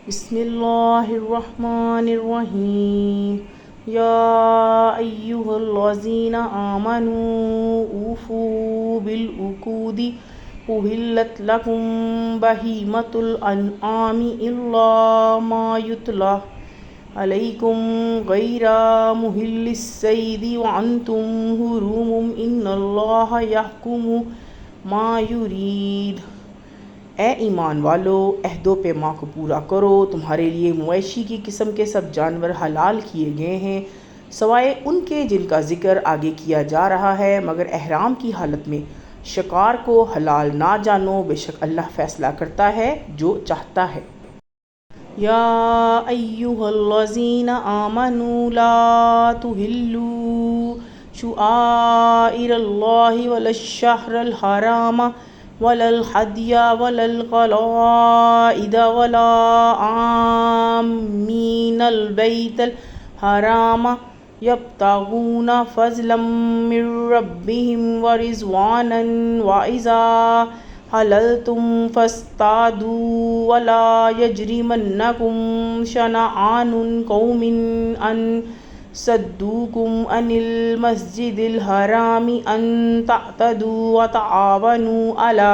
بسم اللہ الرحمن الرحیم یا ایہا الذین آمنوا اوفوا بالعقود احلت لکم بہیمۃ الانعام الا ما یتلی علیکم غیر محل الصید وانتم حرم ان اللہ یحکم ما یرید۔ اے ایمان والو، عہد و پیمان کو پورا کرو۔ تمہارے لیے مویشی کی قسم کے سب جانور حلال کیے گئے ہیں سوائے ان کے جن کا ذکر آگے کیا جا رہا ہے، مگر احرام کی حالت میں شکار کو حلال نہ جانو، بے شک اللہ فیصلہ کرتا ہے جو چاہتا ہے۔ یا ایہا الذین آمنوا لا تحلوا شعائر اللہ ولا الشہر الحرام ولا الحدی ولا القلائد ولا آمین البیت الحرام یبتغون فضلا من ربہم ورضوانا وإذا حللتم فاصطادوا ولا یجرمنکم شنآن قوم ان صدوکم عن المسجد الحرام ان تعتدوا وتعاونوا علی۔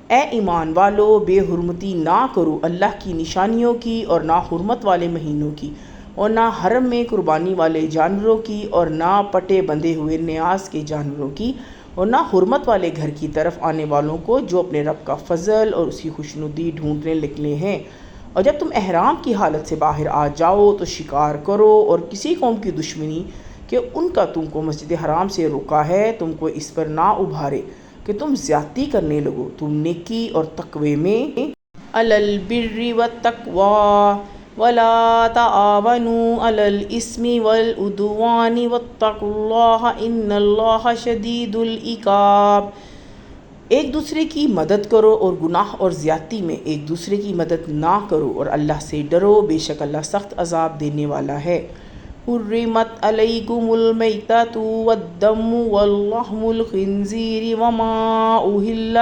اے ایمان والو، بے حرمتی نہ کرو اللہ کی نشانیوں کی اور نہ حرمت والے مہینوں کی اور نہ حرم میں قربانی والے جانوروں کی اور نہ پٹے بندھے ہوئے نیاز کے جانوروں کی اور نہ حرمت والے گھر کی طرف آنے والوں کو جو اپنے رب کا فضل اور اس کی خوشنودی ڈھونڈنے نکلے ہیں۔ اور جب تم احرام کی حالت سے باہر آ جاؤ تو شکار کرو، اور کسی قوم کی دشمنی کہ ان کا تم کو مسجد حرام سے روکا ہے تم کو اس پر نہ ابھارے کہ تم زیادتی کرنے لگو، تم نیکی اور تقوی میں علی البر والتقوی ولا تعاونوا علی الاثم والعدوان واتقوا اللہ ان اللہ شدید العقاب۔ ایک دوسرے کی مدد کرو اور گناہ اور زیادتی میں ایک دوسرے کی مدد نہ کرو، اور اللہ سے ڈرو، بے شک اللہ سخت عذاب دینے والا ہے۔ حرمت علیکم المیتۃ والدم ولحم الخنزیر وما اہل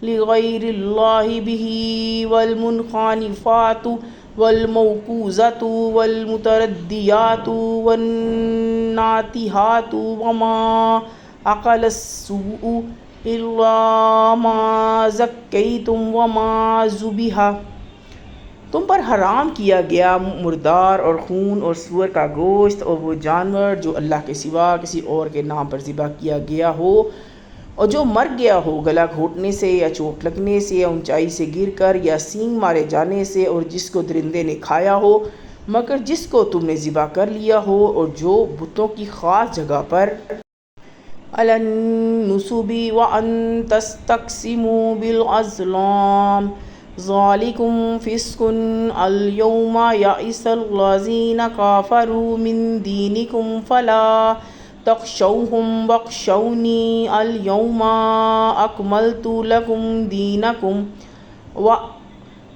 لغیر اللہ بہ والمنخنقۃ والموقوذۃ والمتردیۃ والناطحۃ وما عقل السبع الا ما زکیتم وما ذبح۔ تم پر حرام کیا گیا مردار اور خون اور سور کا گوشت اور وہ جانور جو اللہ کے سوا کسی اور کے نام پر ذبح کیا گیا ہو اور جو مر گیا ہو گلا گھونٹنے سے یا چوٹ لگنے سے یا اونچائی سے گر کر یا سینگ مارے جانے سے، اور جس کو درندے نے کھایا ہو مگر جس کو تم نے ذبح کر لیا ہو، اور جو بتوں کی خاص جگہ پر علی النصب وان تستقسموا بالازلام ذالکم فسق الیوم یئس الذین کفروا من دینکم فلا تخشوہم واخشونی الیوم اکملت لکم دینکم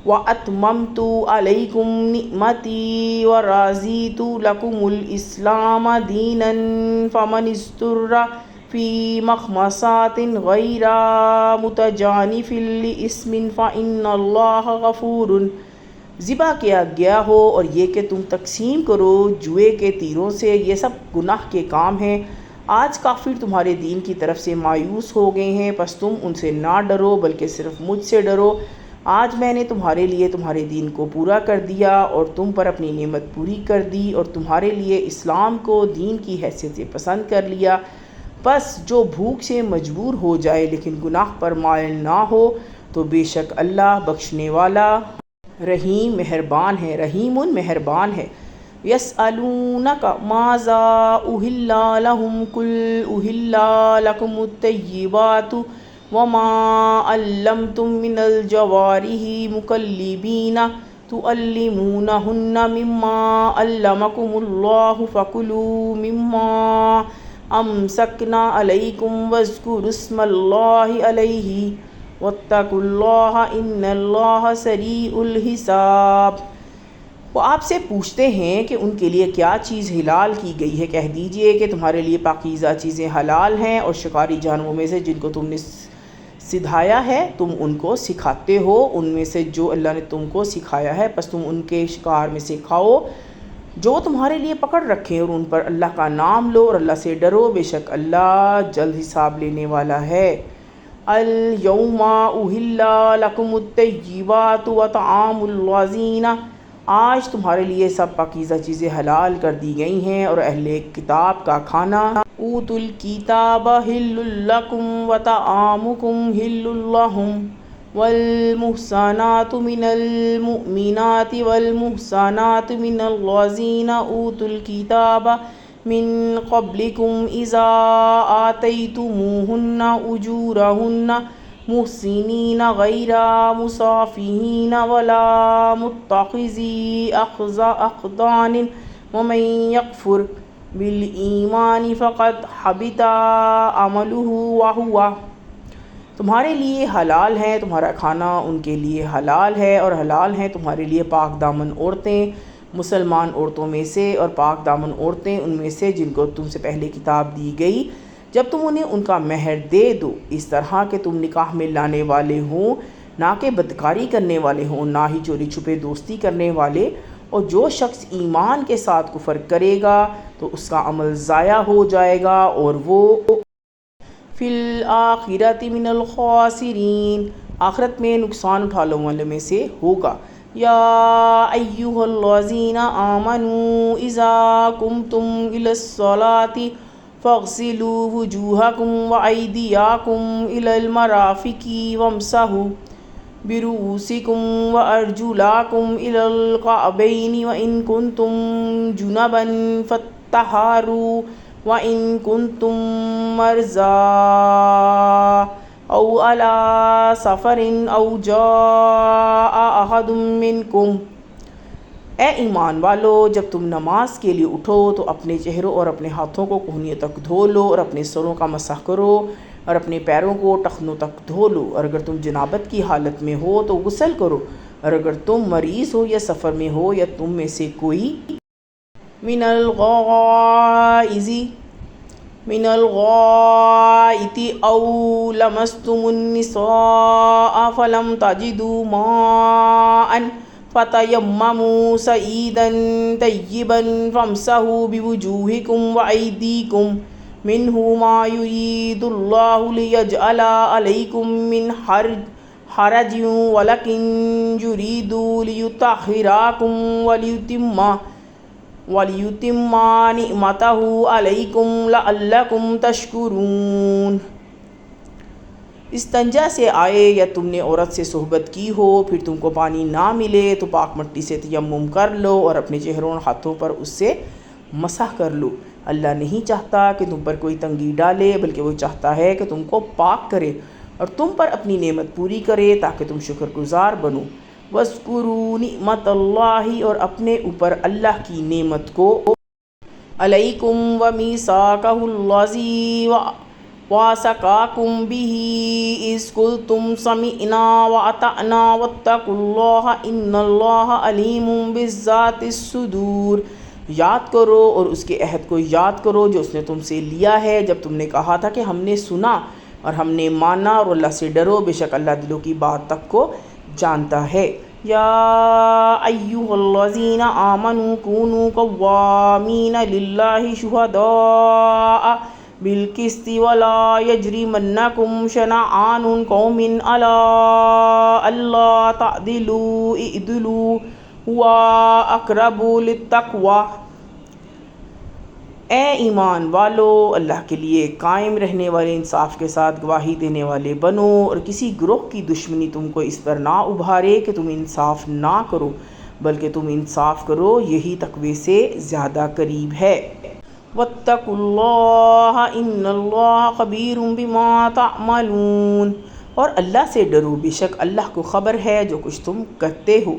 واتممت علیکم نعمتی ورضیت لکم الاسلام دینا فمن اضطر فی مخمصۃ غیر متجانف لإثم فإن اللہ غفور۔ ذبح کیا گیا ہو اور یہ کہ تم تقسیم کرو جوئے کے تیروں سے، یہ سب گناہ کے کام ہیں۔ آج کافر تمہارے دین کی طرف سے مایوس ہو گئے ہیں، پس تم ان سے نہ ڈرو بلکہ صرف مجھ سے ڈرو۔ آج میں نے تمہارے لیے تمہارے دین کو پورا کر دیا اور تم پر اپنی نعمت پوری کر دی اور تمہارے لیے اسلام کو دین کی حیثیت سے پسند کر لیا۔ بس جو بھوک سے مجبور ہو جائے لیکن گناہ پر مائل نہ ہو تو بے شک اللہ بخشنے والا رحیم مہربان ہے۔ یسألونک ماذا احل لہم قل احل لکم الطیبات وما علمتم من الجوارح مکلبین تعلمونہن مما علمکم اللہ فکلوا مما امسکنا علیکم واذکروا اسم اللہ علیہ واتقوا اللہ ان اللہ سریع الحساب۔ وہ آپ سے پوچھتے ہیں کہ ان کے لیے کیا چیز حلال کی گئی ہے، کہہ دیجئے کہ تمہارے لیے پاکیزہ چیزیں حلال ہیں اور شکاری جانوروں میں سے جن کو تم نے سدھایا ہے تم ان کو سکھاتے ہو، ان میں سے جو اللہ نے تم کو سکھایا ہے، پس تم ان کے شکار میں سے کھاؤ جو تمہارے لیے پکڑ رکھیں، اور ان پر اللہ کا نام لو اور اللہ سے ڈرو، بے شک اللہ جلد حساب لینے والا ہے۔ اليوم احل لکم الطیبات وطعام الذین، آج تمہارے لیے سب پاکیزہ چیزیں حلال کر دی گئی ہیں، اور اہل کتاب کا کھانا اوتوا الکتاب حل لکم وطعامکم حل لہم، والمحصنات من المؤمنات والمحصنات من الذین اوتوا الکتاب من قبلکم اذا آتیتموہن اجورہن محسنین غیر مسافحین ولا متخذی اخدان ومن یکفر بالایمان فقد حبط عملہ وہو، تمہارے لیے حلال ہے تمہارا کھانا ان کے لیے حلال ہے، اور حلال ہیں تمہارے لیے پاک دامن عورتیں مسلمان عورتوں میں سے، اور پاک دامن عورتیں ان میں سے جن کو تم سے پہلے کتاب دی گئی، جب تم انہیں ان کا مہر دے دو، اس طرح کہ تم نکاح میں لانے والے ہوں، نہ کہ بدکاری کرنے والے ہوں، نہ ہی چوری چھپے دوستی کرنے والے، اور جو شخص ایمان کے ساتھ کفر کرے گا تو اس کا عمل ضائع ہو جائے گا اور وہ فی الآخرۃ من الخاسرین، آخرت میں نقصان اٹھانے والوں میں سے ہوگا۔ یا ایھا الذین آمنوا اذا قمتم الی الصلاۃ فاغسلوا وجوہکم وایدیکم الی المرافق وامسحوا برؤوسکم وارجلکم الی الکعبین وان کنتم جنبا فاطہروا وَإِن كُنتُم مَّرْضَىٰ أَوْ عَلَىٰ سَفَرٍ أَوْ جَاءَ أَحَدٌ مِّنكُمْ، اے ایمان والو جب تم نماز کے لیے اٹھو تو اپنے چہروں اور اپنے ہاتھوں کو کہنیوں تک دھو لو، اور اپنے سروں کا مسح کرو، اور اپنے پیروں کو ٹخنوں تک دھو لو، اور اگر تم جنابت کی حالت میں ہو تو غسل کرو، اور اگر تم مریض ہو یا سفر میں ہو یا تم میں سے کوئی من الغائط او لمستم النساء فلم تجدوا ماء فتیمموا صعیدا طیبا فامسحوا بوجوہکم وایدیکم منہ ما یرید اللہ لیجعل علیکم من حرج ولکن یرید لیطہرکم وَلِيُتِمَّ نِعْمَتَهُ عَلَيْكُمْ لَعَلَّكُمْ تَشْكُرُونَ۔ استنجا سے آئے یا تم نے عورت سے صحبت کی ہو، پھر تم کو پانی نہ ملے تو پاک مٹی سے تیمم کر لو اور اپنے چہروں اور ہاتھوں پر اس سے مسح کر لو۔ اللہ نہیں چاہتا کہ تم پر کوئی تنگی ڈالے، بلکہ وہ چاہتا ہے کہ تم کو پاک کرے اور تم پر اپنی نعمت پوری کرے تاکہ تم شکر گزار بنو۔ وَاذْكُرُوا نِعْمَتَ اللَّهِ، اور اپنے اوپر اللہ کی نعمت کو، علیکم وَمِیثَاقَهُ الَّذِی وَاثَقَکُم بِهِ اِذْ قُلْتُمْ سَمِعْنَا وَأَطَعْنَا وَاتَّقُوا اللَّهَ إِنَّ اللَّهَ عَلِیمٌ بِذَاتِ الصُّدُورِ، یاد کرو اور اس کے عہد کو یاد کرو جو اس نے تم سے لیا ہے جب تم نے کہا تھا کہ ہم نے سنا اور ہم نے مانا، اور اللہ سے ڈرو، بے شک اللہ دلوں کی بات تک کو جانتا ہے۔ یا ایھا الذین آمنوا کونوا قوامین للہ شہداء بالقسط ولا یجرمنکم شنآن قوم علی الا تعدلوا اعدلوا هو اقرب للتقوی۔ اے ایمان والو اللہ کے لیے قائم رہنے والے انصاف کے ساتھ گواہی دینے والے بنو، اور کسی گروہ کی دشمنی تم کو اس پر نہ ابھارے کہ تم انصاف نہ کرو، بلکہ تم انصاف کرو، یہی تقوی سے زیادہ قریب ہے۔ واتقوا اللہ ان اللہ خبیر بما تعملون، اور اللہ سے ڈرو، بے شک اللہ کو خبر ہے جو کچھ تم کرتے ہو۔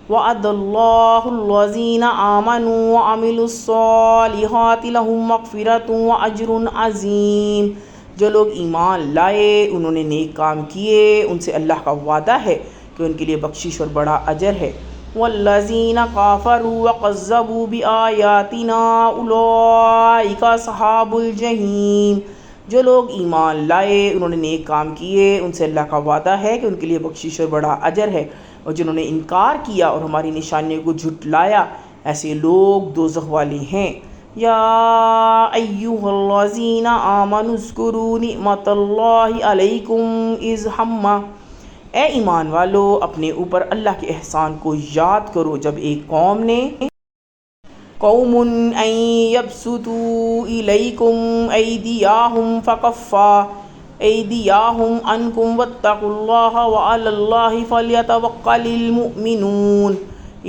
وعد اللہ الذین آمنوا وعملوا الصالحات لہم مغفرۃ واجر عظیم، جو لوگ ایمان لائے انہوں نے نیک کام کیے ان سے اللہ کا وعدہ ہے کہ ان کے لیے بخشش اور بڑا اجر ہے۔ والذین کفروا وکذبوا بآیاتنا اولئک اصحاب الجحیم، جو لوگ ایمان لائے انہوں نے نیک کام کیے ان سے اللہ کا وعدہ ہے کہ ان کے لیے بخشش اور بڑا اجر ہے، اور جنہوں نے انکار کیا اور ہماری نشانیوں کو جھٹلایا ایسے لوگ دوزخ والے ہیں۔ یا ایھا الذین آمنوا اذکروا نعمت اللہ علیکم اذ ہم، اے ایمان والو اپنے اوپر اللہ کے احسان کو یاد کرو جب ایک قوم نے قوم ان یبسطوا الیکم ایدیہم فکفا ایدیہم عنکم واتقوا اللہ وعلی اللہ فلیتوکل المؤمنون،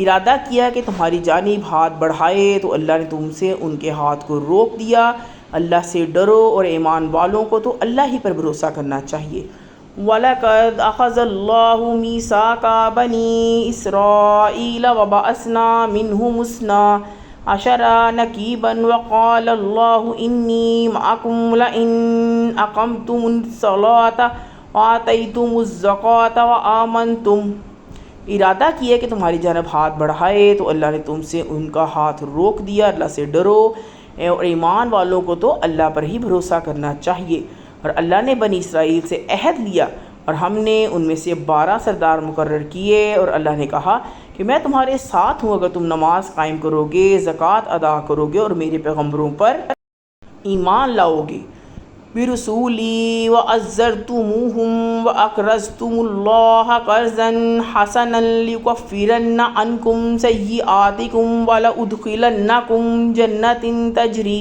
ارادہ کیا کہ تمہاری جانب ہاتھ بڑھائے تو اللہ نے تم سے ان کے ہاتھ کو روک دیا، اللہ سے ڈرو اور ایمان والوں کو تو اللہ ہی پر بھروسہ کرنا چاہیے۔ وَلَقَدْ أَخَذَ اللَّهُ مِيثَاقَ بَنِي إِسْرَائِيلَ وَبَعَثْنَا مِنْهُمُ اثْنَا عَشَرَ نَقِيبًا وَقَالَ اللَّهُ إِنِّي مَعَكُمْ لَئِنْ أَقَمْتُمُ الصَّلَاةَ وَآتَيْتُمُ الزَّكَاةَ وَآمَنْتُمْ، ارادہ کیا کہ تمہاری جانب ہاتھ بڑھائے تو اللہ نے تم سے ان کا ہاتھ روک دیا، اللہ سے ڈرو اور ایمان والوں کو تو اللہ پر ہی بھروسہ کرنا چاہیے۔ اور اللہ نے بنی اسرائیل سے عہد لیا اور ہم نے ان میں سے 12 سردار مقرر کیے، اور اللہ نے کہا کہ میں تمہارے ساتھ ہوں اگر تم نماز قائم کرو گے، زکوٰۃ ادا کرو گے اور میرے پیغمبروں پر ایمان لاؤ گے۔ برسولی وعزرتموہم واقرضتم اللہ قرضا حسنا لیکفرن عنکم سیئاتکم ولأدخلنکم جنات تجری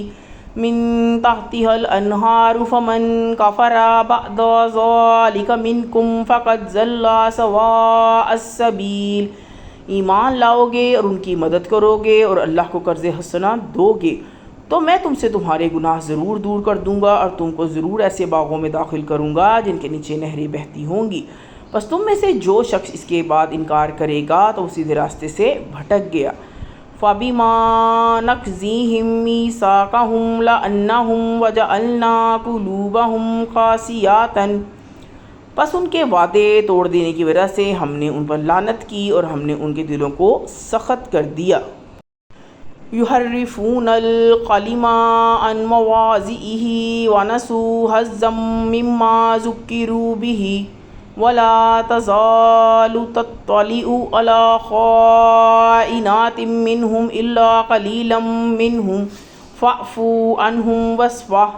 من تحتها الانہار فمن کفر بعد ذلک منکم فقد ضل سواء السبیل، ایمان لاؤ گے اور ان کی مدد کرو گے اور اللہ کو قرض حسنہ دو گے تو میں تم سے تمہارے گناہ ضرور دور کر دوں گا اور تم کو ضرور ایسے باغوں میں داخل کروں گا جن کے نیچے نہریں بہتی ہوں گی۔ بس تم میں سے جو شخص اس کے بعد انکار کرے گا تو وہ سیدھے راستے سے بھٹک گیا۔ فَبِمَا نَقْضِهِم مِّيثَاقَهُمْ لَعَنَّهُمْ وَجَعَلْنَا قُلُوبَهُمْ قَاسِيَةً، پس ان کے وعدے توڑ دینے کی وجہ سے ہم نے ان پر لعنت کی اور ہم نے ان کے دلوں کو سخت کر دیا۔ يحرفون الكلم عن مواضعه ونسوا حظا مما ذكروا به ولا تزال تطلع على خائنات منهم إلا قليلا منهم فاعف عنهم واصفح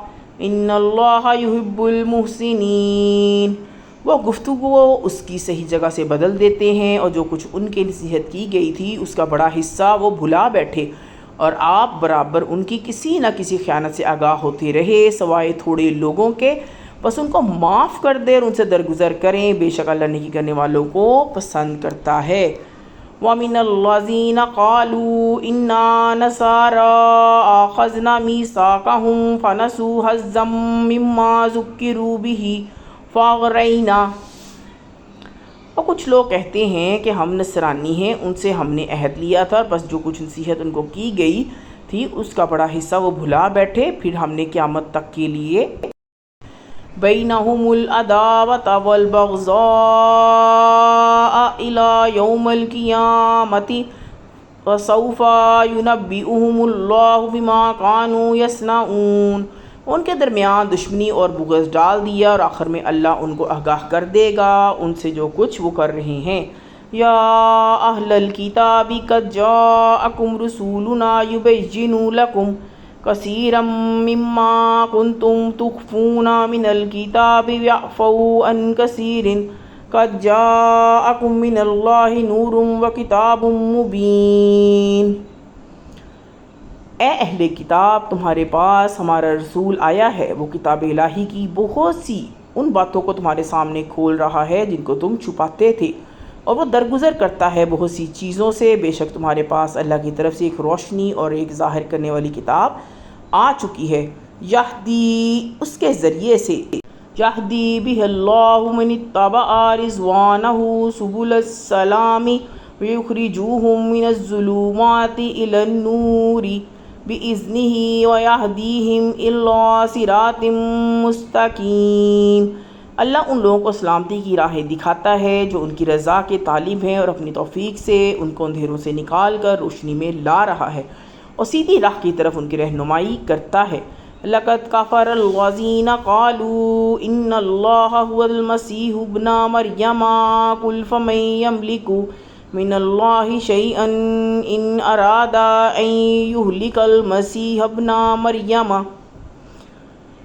إن الله يحب المحسنين، وہ گفتگو اس کی صحیح جگہ سے بدل دیتے ہیں اور جو کچھ ان کے نصیحت کی گئی تھی اس کا بڑا حصہ وہ بھلا بیٹھے، اور آپ برابر ان کی کسی نہ کسی خیانت سے آگاہ ہوتے رہے سوائے تھوڑے لوگوں کے، بس ان کو معاف کر دیں اور ان سے درگزر کریں، بے شک اللہ نیکی کرنے والوں کو پسند کرتا ہے۔ وَمِنَ الَّذِينَ قَالُوا إِنَّا نَصَارَىٰ أَخَذْنَا مِيثَاقَهُمْ فَنَسُوا حَظًّا مِّمَّا ذُكِّرُوا بِهِ فَأَغْرَيْنَا، اور کچھ لوگ کہتے ہیں کہ ہم نصرانی ہیں، ان سے ہم نے عہد لیا تھا، بس جو کچھ نصیحت ان کو کی گئی تھی اس کا بڑا حصہ وہ بھلا بیٹھے، پھر ہم نے قیامت تک کے لیے بینہم العداوۃ والبغضاء الی یوم القیامۃ وسوف ینبئہم اللہ بما کانوا یصنعون، ان کے درمیان دشمنی اور بغض ڈال دیا اور آخر میں اللہ ان کو آگاہ کر دے گا ان سے جو کچھ وہ کر رہے ہیں۔ یا اہل الکتاب قد جاءکم رسولنا یبین لکم کثیرا مما کنتم تخفون من الکتاب ویعفو عن کثیر قد جاءکم من اللہ نور وکتاب مبین، اے اہل کتاب تمہارے پاس ہمارا رسول آیا ہے، وہ کتاب الہی کی بہت سی ان باتوں کو تمہارے سامنے کھول رہا ہے جن کو تم چھپاتے تھے، اور وہ درگزر کرتا ہے بہت سی چیزوں سے، بے شک تمہارے پاس اللہ کی طرف سے ایک روشنی اور ایک ظاہر کرنے والی کتاب آ چکی ہے، یہدی اس کے ذریعے سے یہدی بہ اللہ من اتبع رضوانہ سبل السلام ویخرجوہم من الظلمات الی النور بِإِذْنِهِ وَيَهْدِيهِمْ إِلَىٰ صِرَاطٍ مُسْتَقِيمٍ، اللہ ان لوگوں کو سلامتی کی راہیں دکھاتا ہے جو ان کی رضا کے طالب ہیں اور اپنی توفیق سے ان کو اندھیروں سے نکال کر روشنی میں لا رہا ہے اور سیدھی راہ کی طرف ان کی رہنمائی کرتا ہے۔ لقد كفر الذين قالوا إن الله هو المسيح ابن مريم قل فمن يملك من الله شيئا إن أراد أن يهلك المسيح ابن مريم۔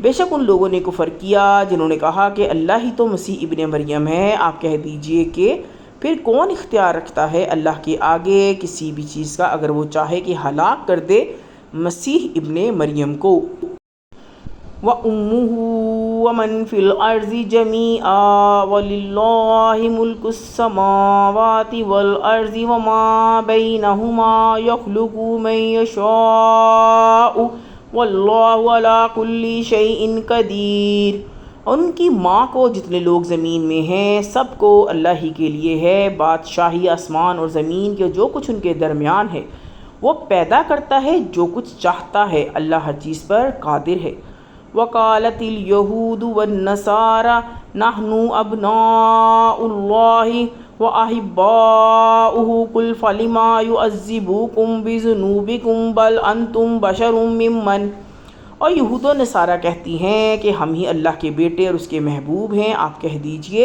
بے شک ان لوگوں نے کفر کیا جنہوں نے کہا کہ اللہ ہی تو مسیح ابن مریم ہے۔ آپ کہہ دیجئے کہ پھر کون اختیار رکھتا ہے اللہ کے آگے کسی بھی چیز کا اگر وہ چاہے کہ ہلاک کر دے مسیح ابن مریم کو۔ وَأُمُّهُ وَمَن فِي الْأَرْضِ جَمِيعًا وَلِلَّهِ مُلْكُ السَّمَاوَاتِ وَالْأَرْضِ وَمَا بَيْنَهُمَا يَخْلُقُ مَن يَشَاءُ وَاللَّهُ عَلَىٰ كُلِّ شَيْءٍ قَدِيرٌ۔ ان کی ماں کو جتنے لوگ زمین میں ہیں سب کو اللہ ہی کے لیے ہے بادشاہی آسمان اور زمین کے جو کچھ ان کے درمیان ہے۔ وہ پیدا کرتا ہے جو کچھ چاہتا ہے، اللہ ہر چیز پر قادر ہے۔ وقالت اليہود والنصارى نحن ابناء اللہ واحباؤہ قل فلم يعذبكم بذنوبكم بل انتم بشر ممن۔ اور یہود و نصارہ کہتی ہیں کہ ہم ہی اللہ کے بیٹے اور اس کے محبوب ہیں۔ آپ کہہ دیجئے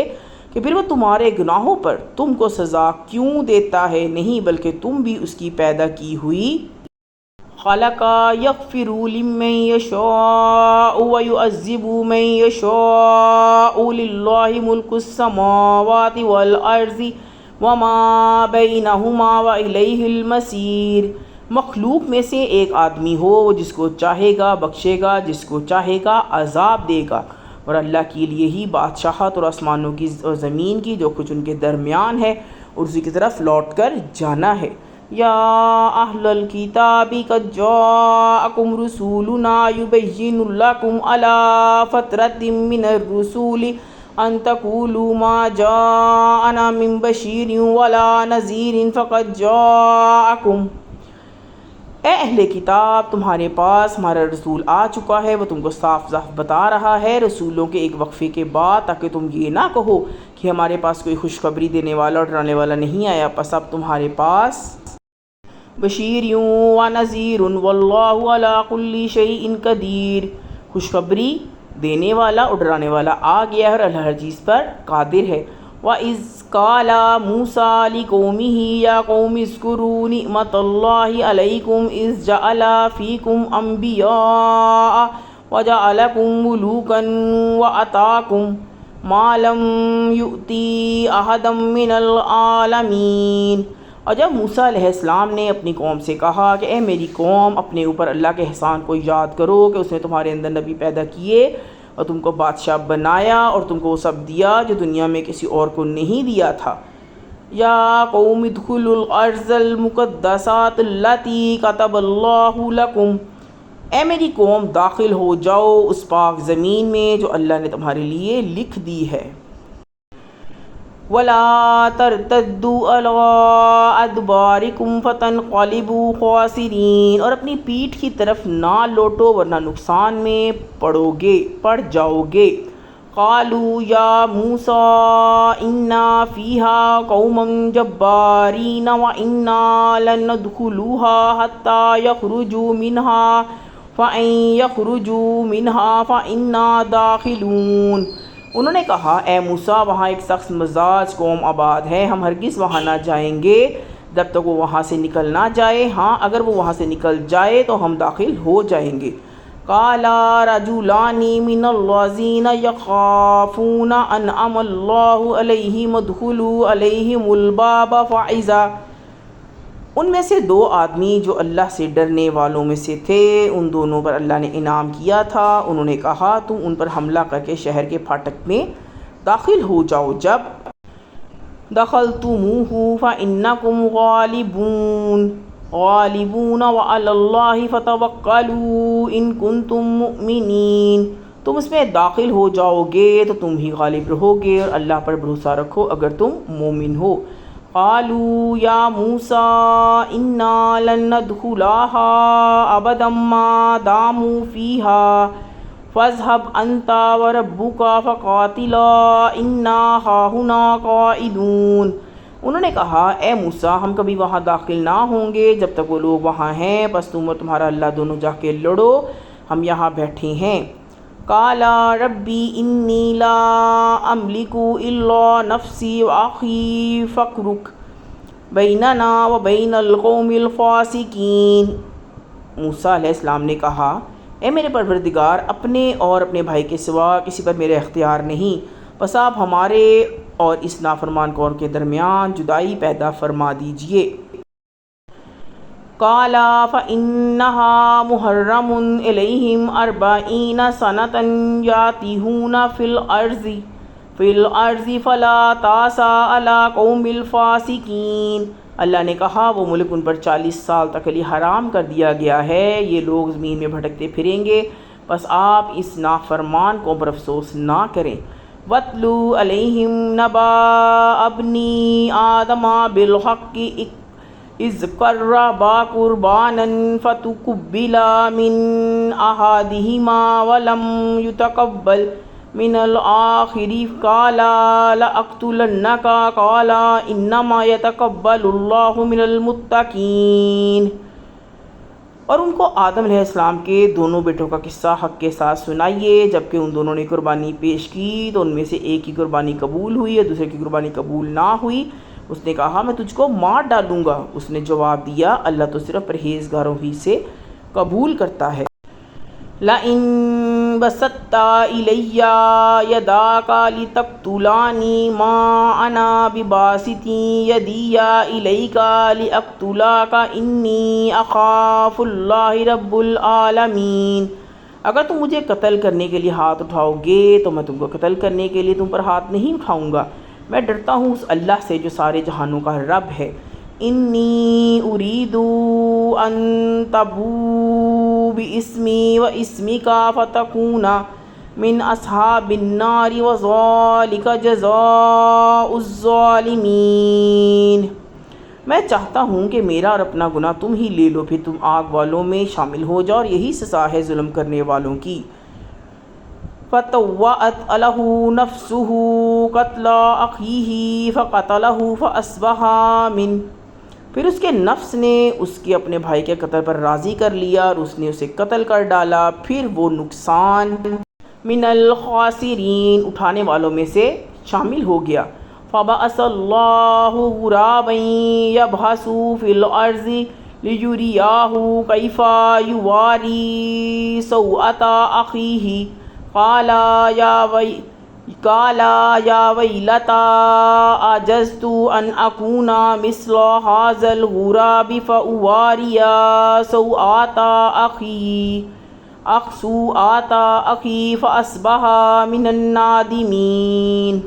کہ پھر وہ تمہارے گناہوں پر تم کو سزا کیوں دیتا ہے؟ نہیں بلکہ تم بھی اس کی پیدا کی ہوئی۔ خلق یغفر لمن یشاء ویعذب من یشاء للہ ملک السماوات والارض وما بینہما والیہ المصیر۔ مخلوق میں سے ایک آدمی ہو وہ جس کو چاہے گا بخشے گا، جس کو چاہے گا عذاب دے گا، اور اللہ کے لیے ہی بادشاہت اور آسمانوں کی اور زمین کی جو کچھ ان کے درمیان ہے اور اسی کی طرف لوٹ کر جانا ہے۔ یا اہل الکتاب قد جاءکم رسولنا یبین لکم علی فترۃ من الرسول ان تقولوا ما جاءنا من بشیر ولا نذیر فقد جاءکم۔ اے اہل کتاب تمہارے پاس ہمارا رسول آ چکا ہے، وہ تم کو صاف صاف بتا رہا ہے رسولوں کے ایک وقفے کے بعد، تاکہ تم یہ نہ کہو کہ ہمارے پاس کوئی خوشخبری دینے والا اور ڈرانے والا نہیں آیا، پس اب تمہارے پاس بشیر و نذیر واللہ علی کل شیء قدیر، خوشخبری دینے والا اور ڈرانے والا آ گیا ہے اور اللہ ہر چیز پر قادر ہے۔ وَإِذْ قَالَ مُوسَىٰ لِقَوْمِهِ يَا قَوْمِ اذْكُرُوا نِعْمَةَ اللَّهِ عَلَيْكُمْ إِذْ جَعَلَ فِيكُمْ أَنْبِيَاءَ وَجَعَلَكُمْ مُلُوكًا وَآتَاكُمْ مَا لَمْ يُؤْتِ أَحَدًا مِّنَ الْعَالَمِينَ۔ اور جب موسیٰ علیہ السلام نے اپنی قوم سے کہا کہ اے میری قوم اپنے اوپر اللہ کے احسان کو یاد کرو کہ اس نے تمہارے اندر نبی پیدا کیے اور تم کو بادشاہ بنایا اور تم کو وہ سب دیا جو دنیا میں کسی اور کو نہیں دیا تھا۔ یا قوم ادخلوا الارض المقدسات التي كتب اللہ لکم، اے میری قوم داخل ہو جاؤ اس پاک زمین میں جو اللہ نے تمہارے لیے لکھ دی ہے۔ وَلَا تَرْتَدُّوا عَلَىٰ أَدْبَارِكُمْ فَتَنْقَلِبُوا خَاسِرِينَ، اور اپنی پیٹھ کی طرف نہ لوٹو ورنہ نقصان میں پڑ جاؤ گے۔ قَالُوا يَا مُوسَىٰ إِنَّا فِيهَا قَوْمًا جَبَّارِينَ وَإِنَّا لَن نَّدْخُلُوهَا حَتَّىٰ يَخْرُجُوا مِنْهَا فَإِن يَخْرُجُوا مِنْهَا فَإِنَّا دَاخِلُونَ۔ انہوں نے کہا اے موسیٰ وہاں ایک سخت مزاج قوم آباد ہے، ہم ہرگز وہاں نہ جائیں گے جب تک وہ وہاں سے نکل نہ جائے، ہاں اگر وہ وہاں سے نکل جائے تو ہم داخل ہو جائیں گے۔ قال رجلان من الذین یخافون انعم اللہ علیہم ادخلوا علیہم الباب فاذا، ان میں سے دو آدمی جو اللہ سے ڈرنے والوں میں سے تھے، ان دونوں پر اللہ نے انعام کیا تھا، انہوں نے کہا تم ان پر حملہ کر کے شہر کے پھاٹک میں داخل ہو جاؤ، جب دخلتموہ فإنکم غالبون وعلی اللہ فتوکلوا ان کنتم مؤمنین، تم اس میں داخل ہو جاؤ گے تو تم ہی غالب رہو گے اور اللہ پر بھروسہ رکھو اگر تم مومن ہو۔ قالوا یا موسیٰ انا لن ندخلها ابدا ما داموا فیہا فاذهب انت وربک فقاتلا انا ہاہنا قاعدون۔ انہوں نے کہا اے موسیٰ ہم کبھی وہاں داخل نہ ہوں گے جب تک وہ لوگ وہاں ہیں، بس تم اور تمہارا اللہ دونوں جا کے لڑو، ہم یہاں بیٹھے ہیں۔ قالا ربی انی لا املک الا نفسی واخی فاقرک بیننا وبین القوم الفاسقین۔ موسیٰ علیہ السلام نے کہا، اے میرے پروردگار، اپنے اور اپنے بھائی کے سوا کسی پر میرا اختیار نہیں، بس آپ ہمارے اور اس نافرمان قوم کے درمیان جدائی پیدا فرما دیجئے۔ قال فإنها محرم علیہم 40 سنة یاتیہون فی الارض فلا تأس علی القوم الفاسقین۔ اللہ نے کہا، وہ ملک ان پر 40 سال تک کے لیے حرام کر دیا گیا ہے، یہ لوگ زمین میں بھٹکتے پھریں گے، بس آپ اس نافرمان قوم پر افسوس نہ کریں۔ وَاتْلُو عَلَيْهِمْ نَبَأَ ابْنِي آدَمَ بِالْحَقِّ إِذْ قَرَّبَا قُرْبَانًا فَتُقُبِّلَ مِنْ أَحَدِهِمَا وَلَمْ يُتَقَبَّلْ مِنَ الْآخَرِ قَالَ لَأَقْتُلَنَّكَ قَالَ إِنَّمَا يَتَقَبَّلُ اللَّهُ مِنَ الْمُتَّقِينَ۔ اور ان کو آدم علیہ السلام کے دونوں بیٹوں کا قصہ حق کے ساتھ سنائیے۔ جبکہ ان دونوں نے قربانی پیش کی تو ان میں سے ایک کی قربانی قبول ہوئی اور دوسرے کی قربانی قبول نہ ہوئی۔ اس نے کہا، میں تجھ کو مار ڈالوں گا۔ اس نے جواب دیا، اللہ تو صرف پرہیزگاروں ہی سے قبول کرتا ہے۔ لَئِن بَسَطتَ إِلَيَّ يَدَكَ لِتَقْتُلَنِي مَا أَنَا بِبَاسِطٍ يَدِيَ إِلَيْكَ لِأَقْتُلَكَ إِنِّي أَخَافُ اللَّهَ رَبَّ الْعَالَمِينَ۔ اگر تم مجھے قتل کرنے کے لیے ہاتھ اٹھاؤ گے تو میں تم کو قتل کرنے کے لیے تم پر ہاتھ نہیں اٹھاؤں گا، میں ڈرتا ہوں اس اللہ سے جو سارے جہانوں کا رب ہے۔ انی ارید ان تبوء باسمی واسمک فتکون من اصحاب النار وذلک جزاء الظالمین۔ میں چاہتا ہوں کہ میرا اور اپنا گناہ تم ہی لے لو، پھر تم آگ والوں میں شامل ہو جاؤ، اور یہی سزا ہے ظلم کرنے والوں کی۔ فطوعت لہ نفسہ قتل اخیہ فقتلہ فاصبح منہ۔ پھر اس کے نفس نے اس کے اپنے بھائی کے قتل پر راضی کر لیا اور اس نے اسے قتل کر ڈالا، پھر وہ نقصان من الخاسرین اٹھانے والوں میں سے شامل ہو گیا۔ فبعث اللہ غرابا یبحث فی الارض لیریہ کیف یواری سوءۃ اخیہ قال یا ویلتى عجزت ان اکون مثل ھذا الغراب فاواری سوءۃ اخی فاصبح من النادمین۔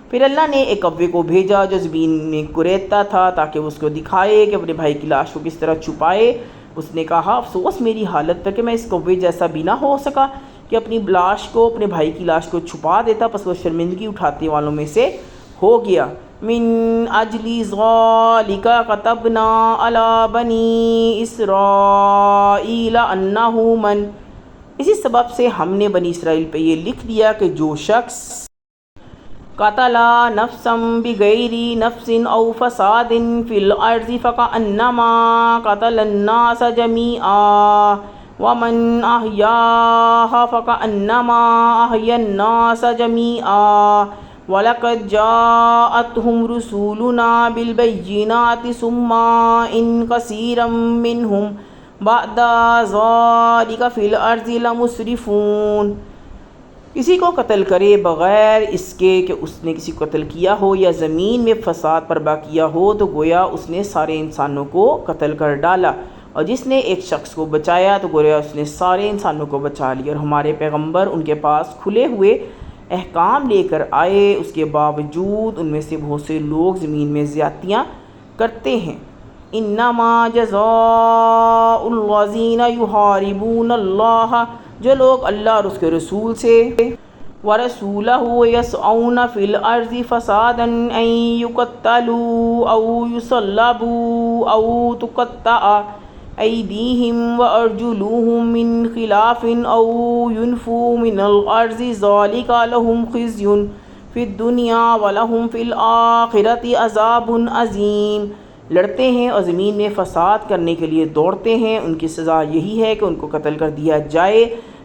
پھر اللہ نے ایک کوے کو بھیجا جو زمین میں کریدتا تھا تاکہ وہ اس کو دکھائے کہ اپنے بھائی کی لاش کو کس طرح چھپائے۔ اس نے کہا، افسوس میری حالت پر کہ میں اس کوے جیسا بھی نہ ہو سکا کہ اپنی لاش کو، اپنے بھائی کی لاش کو چھپا دیتا، پس وہ شرمندگی اٹھانے والوں میں سے ہو گیا۔ من اجل ذلک كتبنا علی بنی اسرائیل انہ من، اسی سبب سے ہم نے بنی اسرائیل پہ یہ لکھ دیا کہ جو شخص قتل نفسا بغیر نفس او فساد فی الارض فکأنما قتل الناس جمیعا ومن احیاها فکأنما احیا الناس جمیعا وَلَقَدْ جَاءَتْهُمْ رُسُولُنَا بِالْبَيِّنَاتِ ثُمَّ إِنَّ كَثِيرًا مِّنْهُمْ بَعْدَ ذَلِكَ فِي الْأَرْضِ لَمُسْرِفُونَ۔ کسی کو قتل کرے بغیر اس کے کہ اس نے کسی کو قتل کیا ہو یا زمین میں فساد برپا کیا ہو تو گویا اس نے سارے انسانوں کو قتل کر ڈالا، اور جس نے ایک شخص کو بچایا تو گویا اس نے سارے انسانوں کو بچا لیا۔ اور ہمارے پیغمبر ان کے پاس کھلے ہوئے احکام لے کر آئے، اس کے باوجود ان میں سے بہت سے لوگ زمین میں زیادتیاں کرتے ہیں۔ انما جزاء الذین یحاربون اللہ، جو لوگ اللہ اور اس کے رسول سے ورسولہ یسعون فی الارض فسادا ان یقتلوا او یصلبوا او تقطع ایدیہم وارجلوہم من خلاف او ینفوا من الارض ذلک لہم خزی فی الدنیا ولہم فی الآخرۃ عذاب عظیم۔ لڑتے ہیں اور زمین میں فساد کرنے کے لیے دوڑتے ہیں، ان کی سزا یہی ہے کہ ان کو قتل کر دیا جائے،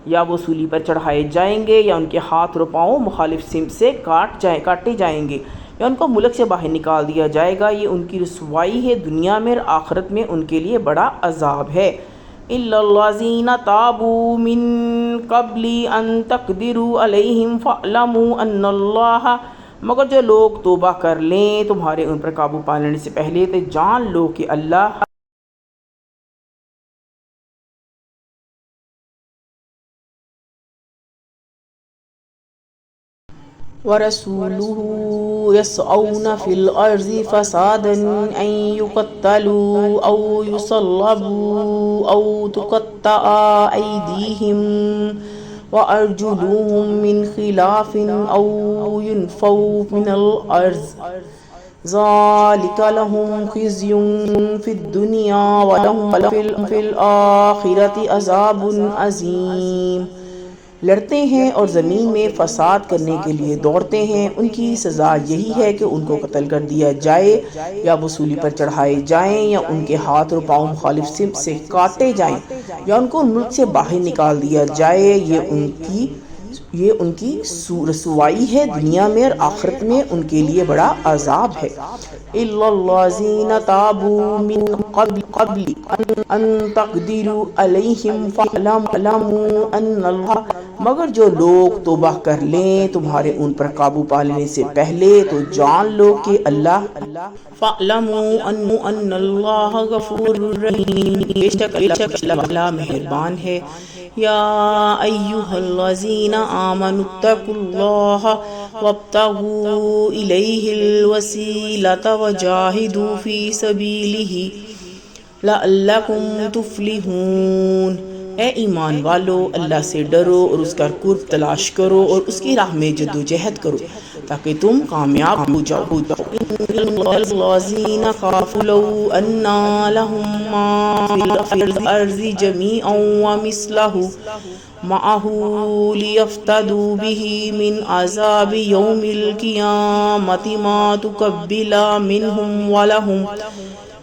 یا وہ سولی پر چڑھائے جائیں گے، یا ان کے ہاتھ اور پاؤں مخالف سمت سے کاٹے جائیں گے، یا ان کو ملک سے باہر نکال دیا جائے گا۔ یہ ان کی رسوائی ہے دنیا میں، اور آخرت میں ان کے لیے بڑا عذاب ہے۔ إِلَّا الَّذِينَ تَابُوا مِن قَبْلِ أَن تَقْدِرُوا عَلَيْهِمْ فَاعْلَمُوا أَنَّ اللَّهَ، مگر جو لوگ توبہ کر لیں تمہارے ان پر قابو پا لینے سے پہلے، تو جان لو کہ اللہ وَرَسُولُهُ يَسْعَوْنَ فِي الْأَرْضِ فَسَادًا أَن يُقَتَّلُوا أَوْ يُصَلَّبُوا أَوْ تُقَطَّعَ أَيْدِيهِمْ وَأَرْجُلُهُم مِّنْ خِلَافٍ أَوْ يُنفَوْا مِنَ الْأَرْضِ ذَلِكَ لَهُمْ خِزْيٌ فِي الدُّنْيَا وَلَهُمْ فِي الْآخِرَةِ عَذَابٌ عَظِيمٌ۔ لڑتے ہیں اور زمین میں فساد کرنے کے لیے دوڑتے ہیں، ان کی سزا یہی ہے کہ ان کو قتل کر دیا جائے، یا وہ سولی پر چڑھائے جائیں، یا ان کے ہاتھ اور پاؤں مخالف سمت سے کاٹے جائیں، یا ان کو ملک سے باہر نکال دیا جائے۔ یہ ان کی رسوائی ہے دنیا میں، اور آخرت میں ان کے لیے بڑا عذاب ہے۔ إِلَّا الَّذِينَ تَابُوا مِن قَبْلِ أَن تَقْدِرُوا عَلَيْهِمْ فَاعْلَمُوا أَنَّ اللَّهَ، مگر جو لوگ توبہ کر لیں تمہارے ان پر قابو پا لینے سے پہلے، تو جان لو کہ اللہ فَاعْلَمُوا أَنَّ اللَّهَ غَفُورٌ رَحِيمٌ، بے شک اللہ مہربان ہے۔ یا ایھا الذین آمنوا اتقوا اللہ وابتغوا الیہ الوسیلۃ وجاہدوا فی سبیلہ لعلکم تفلحون۔ اے ایمان والو، اللہ سے ڈرو اور اس کا قرب تلاش کرو اور اس کی راہ میں جدوجہد کرو تاکہ تم کامیاب ہو جاؤ۔ الذین خافوا لو ان لهم ما فی الارض جميعا ومثلہ معہ لیفتدوا بہ من عذاب یوم القیامۃ ما تقبل منہم ولہم،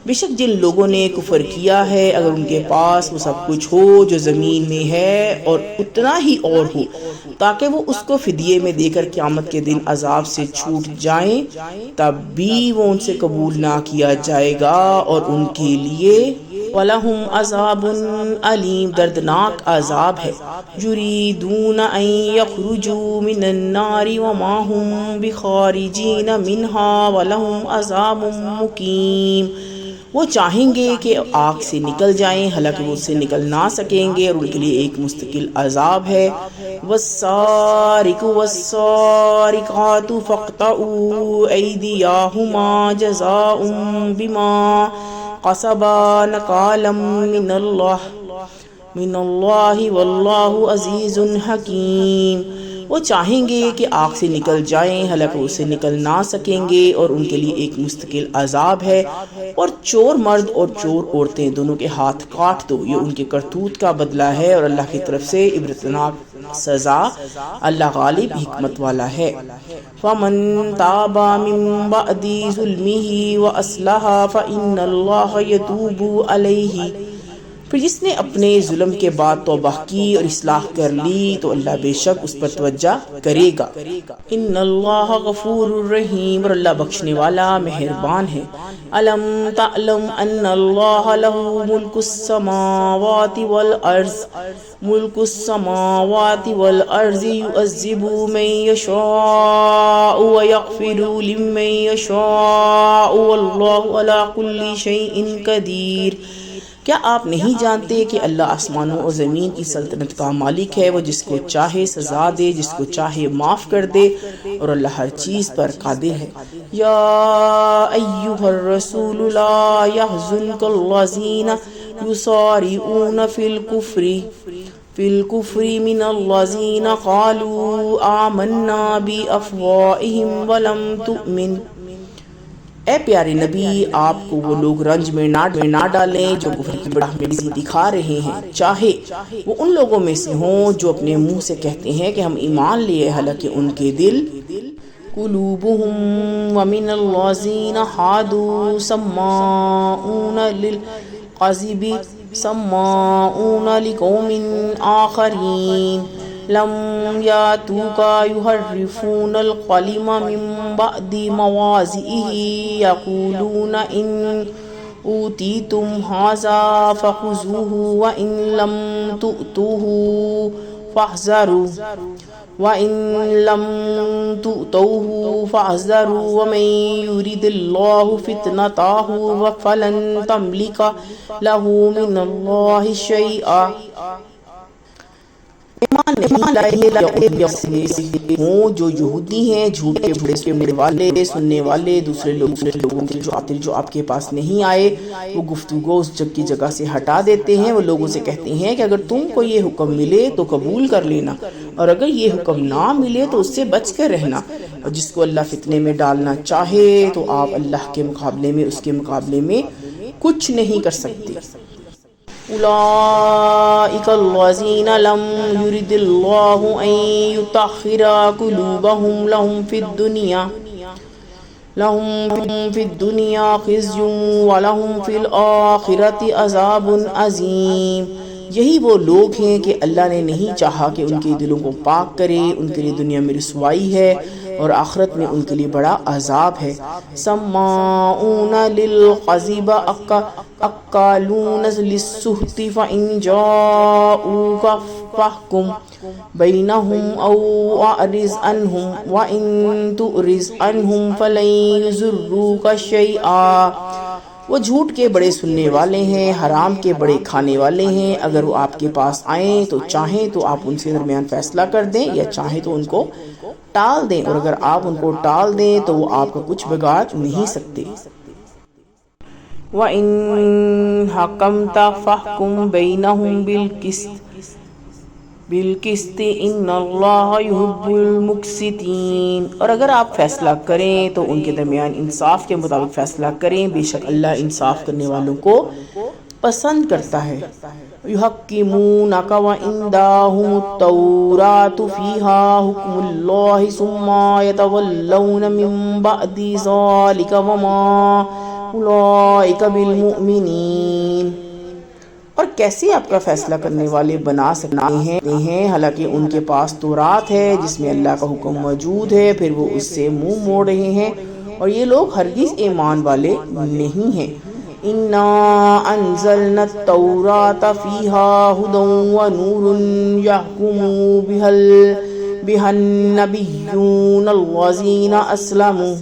بے شک جن لوگوں نے کفر کیا ہے، اگر ان کے پاس وہ سب کچھ ہو جو زمین میں ہے اور اتنا ہی اور ہو، تاکہ وہ اس کو فدیے میں دے کر قیامت کے دن عذاب سے چھوٹ جائیں، تب بھی وہ ان سے قبول نہ کیا جائے گا، اور ان کے لیے وَلَهُمْ عَذَابٌ عَلِيمٌ، دردناک عذاب ہے۔ يُرِيدُونَ أَن يَخْرُجُوا مِنَ النَّارِ وَمَا هُمْ بِخَارِجِينَ مِنْهَا وَلَهُمْ عَذَابٌ مُقِيمٌ، وہ چاہیں گے کہ آگ سے نکل جائیں، حالانکہ وہ اس سے نکل نہ سکیں گے، اور ان کے لیے ایک مستقل عذاب ہے۔ وَالسَّارِقُ وَالسَّارِقَاتُ فَاقْطَعُوا أَيْدِيَهُمَا جَزَاءً بِمَا قَصَبَا نَكَالًا مِّنَ اللَّهِ وَاللَّهُ عَزِيزٌ حَكِيمٌ، وہ چاہیں گے کہ آگ سے نکل جائیں، حالانکہ اسے نکل نہ سکیں گے، اور ان کے لیے ایک مستقل عذاب ہے۔ اور چور مرد اور چور عورتیں دونوں کے ہاتھ کاٹ دو، یہ ان کے کرتوت کا بدلہ ہے، اور اللہ کی طرف سے عبرتناک سزا، اللہ غالب حکمت والا ہے۔ فَمَن تَابَ مِن بَعْدِ ظُلْمِهِ وَأَصْلَحَ فَإِنَّ اللَّهَ يَتُوبُ عَلَيْهِ، پھر جس نے اپنے ظلم کے بعد توبہ کی اور اصلاح کر لی تو اللہ بے شک اس پر توجہ کرے گا۔ ان اللہ غفور الرحیم، اور اللہ بخشنے والا مہربان ہے۔ الم تعلم ان اللہ لہ ملک السماوات والارض، ملک السماوات والارض یعذب من یشاء ویغفر لمن یشاء واللہ علی کل شیء قدیر۔ کیا آپ نہیں جانتے کہ اللہ آسمانوں اور زمین کی سلطنت کا مالک ہے، وہ جس کو چاہے سزا دے، جس کو چاہے معاف کر دے، اور اللہ ہر چیز پر قادر ہے۔ یا ایھا الرسول لا یحزنک الذین یسارعون فی الکفر من الذین قالوا آمنا بافواہہم ولم تؤمن، اے پیارے نبی، آپ کو وہ لوگ رنج میں نہ ڈالیں جو کفر کی بڑھاپے دکھا رہے ہیں، چاہے وہ ان لوگوں میں سے ہوں جو اپنے منہ سے کہتے ہیں کہ ہم ایمان لیے، حالانکہ ان کے دل قلوبهم ومن الذين حادوا سماعون للكذب سماعون لقوم آخرين لم يأتوك يحرفون الكلم من بعد مواضعه يقولون إن أوتيتم هذا فخذوه وإن لم تؤتوه فاحذروا وَإِن لَّمْ تُؤْتُوهُ فَاحْذَرُوا وَمَن يُرِدِ اللَّهُ فِتْنَتَهُ فَلَن تَمْلِكَ لَهُ مِنَ اللَّهِ شَيْئًا۔ ہوں جو یہودی ہیں، جھوٹ کے بڑے سننے والے، دوسرے لوگوں کے جو آپ کے پاس نہیں آئے، وہ گفتگو اس جگ کی جگہ سے ہٹا دیتے ہیں۔ وہ لوگوں سے کہتے ہیں کہ اگر تم کو یہ حکم ملے تو قبول کر لینا، اور اگر یہ حکم نہ ملے تو اس سے بچ کر رہنا، اور جس کو اللہ فتنے میں ڈالنا چاہے تو آپ اللہ کے مقابلے میں، اس کے مقابلے میں کچھ نہیں کر سکتے۔ اولئک الذین لم یرد اللہ ان یطہر قلوبہم لہم فی الدنیا خزی ولہم فی الآخرۃ عذاب عظیم۔ یہی وہ لوگ ہیں کہ اللہ نے نہیں چاہا کہ ان کے دلوں کو پاک کرے، ان کے لیے دنیا میں رسوائی ہے اور آخرت میں ان کے لیے بڑا عذاب ہے۔ سماعون للکذب اکالون للسحت فإن جاءوک فاحکم بینہم او اعرض عنہم وإن تعرض عنہم فلن یضروک شیئا۔ وہ جھوٹ کے بڑے سننے والے ہیں، حرام کے بڑے کھانے والے ہیں۔ اگر وہ آپ کے پاس آئیں تو چاہیں تو آپ ان سے درمیان فیصلہ کر دیں، یا چاہیں تو ان کو ٹال دیں، اور اگر آپ ان کو ٹال دیں تو وہ آپ کا کچھ بگاڑ نہیں سکتے۔ وَإِن حَكَمْتَ فَاحْكُم بَيْنَهُم بالقسط ان اللہ یحب المقسطین۔ اور اگر آپ فیصلہ کریں تو ان کے درمیان انصاف کے مطابق فیصلہ کریں، بے شک اللہ انصاف کرنے والوں کو پسند کرتا ہے۔ یحکمونک وعندہم التوراۃ فیہا حکم اللہ ثم یتولون من بعد ذلک وما اولئک بالمؤمنین۔ اور کیسے آپ کا فیصلہ کرنے والے بنا سکتے ہیں حالانکہ ان کے پاس تورات ہے جس میں اللہ کا حکم موجود ہے، پھر وہ اس سے منہ موڑ رہے ہیں، اور یہ لوگ ہرگز ایمان والے نہیں ہیں۔ انا انزلنا التوراۃ فیہا ھدی ونور یحکم بہا النبیون الذین اسلموا۔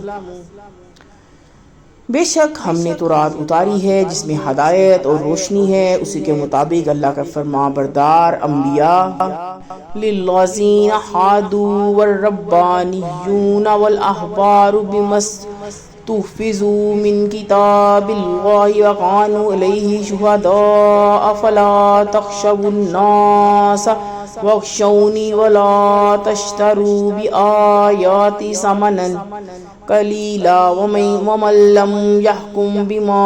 بے شک ہم نے تورات اتاری ہے جس میں ہدایت اور روشنی ہے، اسی کے مطابق اللہ کا فرما بردار انبیاء للذین حادوا والربانیون والاحبار بما استحفظوا من کتاب اللہ وکانوا علیہ شہداء فلا تخشوا الناس واخشونی ولا تشتروا بآیاتی ثمنا قلیلا ومن لم یحکم بما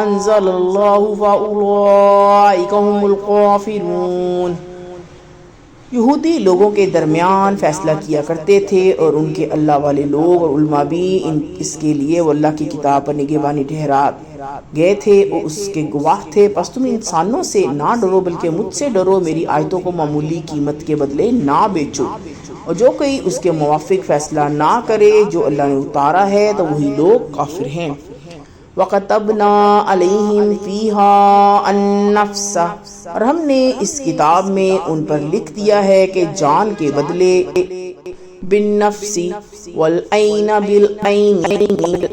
انزل اللہ فاولئک هم الکافرون۔ یہودی لوگوں کے درمیان فیصلہ کیا کرتے تھے، اور ان کے اللہ والے لوگ اور علماء بھی اس کے لیے وہ اللہ کی کتاب پر نگہبانی ٹھہرا گئے تھے، وہ اس کے گواہ تھے۔ پس تم انسانوں سے نہ ڈرو بلکہ مجھ سے ڈرو، میری آیتوں کو معمولی قیمت کے بدلے نہ بیچو، اور جو کوئی اس کے موافق فیصلہ نہ کرے جو اللہ نے اتارا ہے تو وہی لوگ کافر ہیں۔ وَكَتَبْنَا عَلَيْهِمْ فِيهَا النَّفْسَ، اور ہم نے اس کتاب میں ان پر لکھ دیا ہے کہ جان کے بدلے بالنفس والعین بالعین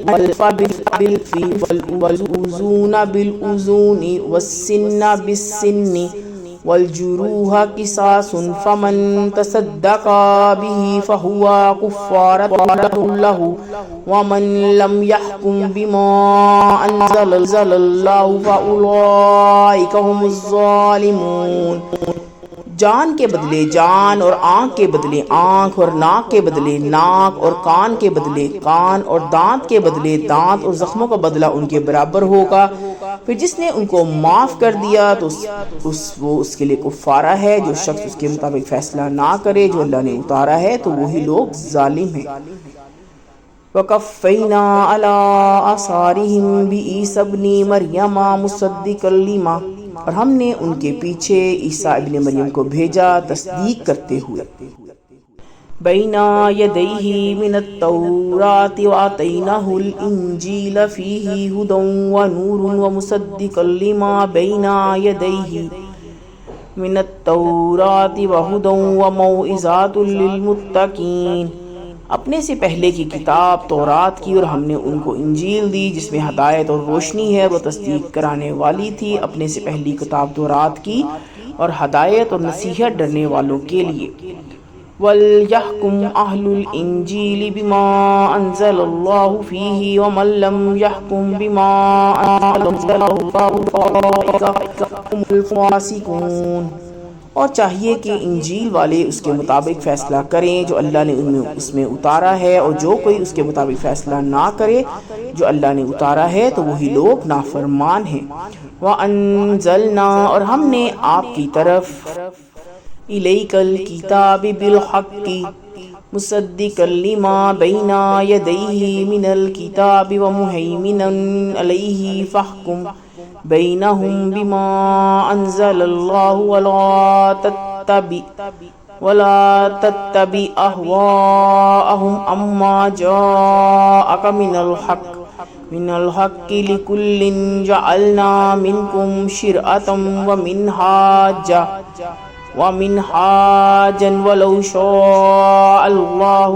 والانف بالانف والاذن بالاذن والسن بالسن والجروح قصاص فمن تصدق به فهو كفارة له ومن لم يحكم بما أنزل الله فأولئك هم الظالمون۔ جان کے بدلے جان، اور آنکھ کے بدلے آنکھ، اور ناک کے بدلے ناک، اور کان کے بدلے کان، اور دانت کے بدلے دانت، اور زخموں کا بدلہ ان کے برابر ہوگا۔ پھر جس نے ان کو معاف کر دیا تو وہ اس کے لیے کفارہ ہے۔ جو شخص اس کے مطابق فیصلہ نہ کرے جو اللہ نے اتارا ہے تو وہی لوگ ظالم ہیں۔ وَقَفَّيْنَا عَلَىٰ آثَارِهِمْ بِعِیسِی ابْنِ مَرْیَمَ مُصَدِّقًا لِمَا، اور ہم نے ان کے پیچھے عیسیٰ ابن مریم کو بھیجا تصدیق کرتے ہوئے، بَیْنَ یَدَیہِ مِنَ التَّوْرَاةِ وَآتَیْنَاهُ الْإِنجِیلَ فِیہِ ھُدًى وَنُورٌ وَمُصَدِّقًا لِمَا بَیْنَ یَدَیہِ مِنَ التَّوْرَاةِ وَھُدًى وَمَوْعِظَةً لِلْمُتَّقِینَ، اپنے سے پہلے کی کتاب تورات کی، اور ہم نے ان کو انجیل دی جس میں ہدایت اور روشنی ہے، وہ تصدیق کرانے والی تھی اپنے سے پہلی کتاب تورات کی، اور ہدایت اور نصیحت ڈرنے والوں کے لیے۔ وَلْيَحْكُمْ أَهْلُ الْإِنجِيلِ بِمَا أَنزَلَ اللَّهُ فِيهِ وَمَن لَّمْ يَحْكُم بِمَا أَنزَلَ اللَّهُ فَأُولَٰئِكَ هُمُ الْفَاسِقُونَ، اور چاہیے کہ انجیل والے اس کے مطابق فیصلہ کریں جو اللہ نے اس میں اتارا ہے، اور جو کوئی اس کے مطابق فیصلہ نہ کرے جو اللہ نے اتارا ہے تو وہی لوگ نافرمان ہیں۔ وَأَنزَلْنَا، اور ہم نے آپ کی طرف، إِلَيْكَ الْكِتَابَ بِالْحَقِّ مُصَدِّقًا لِمَا بَيْنَ يَدَيْهِ مِنَ الْكِتَابِ وَمُهَيْمِنًا عَلَيْهِ فَاحْكُم بَيْنَهُم بِمَا أَنزَلَ اللَّهُ وَلَا تَتَّبِعْ أَهْوَاءَهُمْ عَمَّا جَاءَكَ مِنَ الْحَقِّ لِكُلٍّ جَعَلْنَا مِنكُمْ شِرْعَةً وَمِنْهَاجًا وَلَوْ شَاءَ اللَّهُ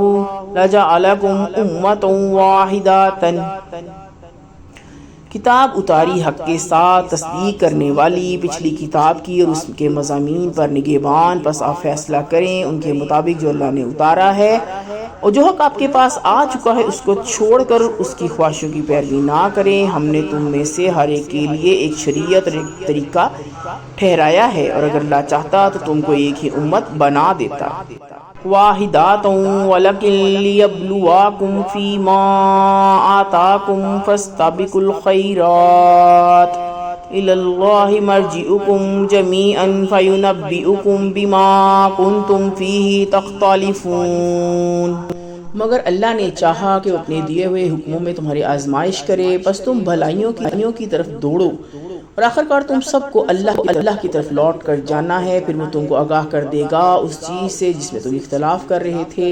لَجَعَلَكُمْ أُمَّةً وَاحِدَةً، کتاب اتاری حق کے ساتھ، تصدیق کرنے والی پچھلی کتاب کی اور اس کے مضامین پر نگہبان، پس آپ فیصلہ کریں ان کے مطابق جو اللہ نے اتارا ہے، اور جو حق آپ کے پاس آ چکا ہے اس کو چھوڑ کر اس کی خواہشوں کی پیروی نہ کریں۔ ہم نے تم میں سے ہر ایک کے لیے ایک شریعت اور ایک طریقہ ٹھہرایا ہے، اور اگر اللہ چاہتا تو تم کو ایک ہی امت بنا دیتا۔ وَاحِدَةً وَلَکِن لِیَبْلُوَکُمْ فِیمَا آتَاکُمْ فَاسْتَبِقُوا الْخَیرَاتِ إِلَى اللَّهِ مَرْجِعُکُمْ جَمِیعًا فَیُنَبِّئُکُم بِمَا کُنتُمْ فِیہ تَخْتَلِفُونَ، مگر اللہ نے چاہا کہ وہ اپنے دیے ہوئے حکموں میں تمہاری آزمائش کرے، پس تم بھلائیوں کی طرف دوڑو، اور آخرکار تم سب کو اللہ کی طرف لوٹ کر جانا ہے، پھر وہ تم کو آگاہ کر دے گا اس چیز سے جس میں تم اختلاف کر رہے تھے۔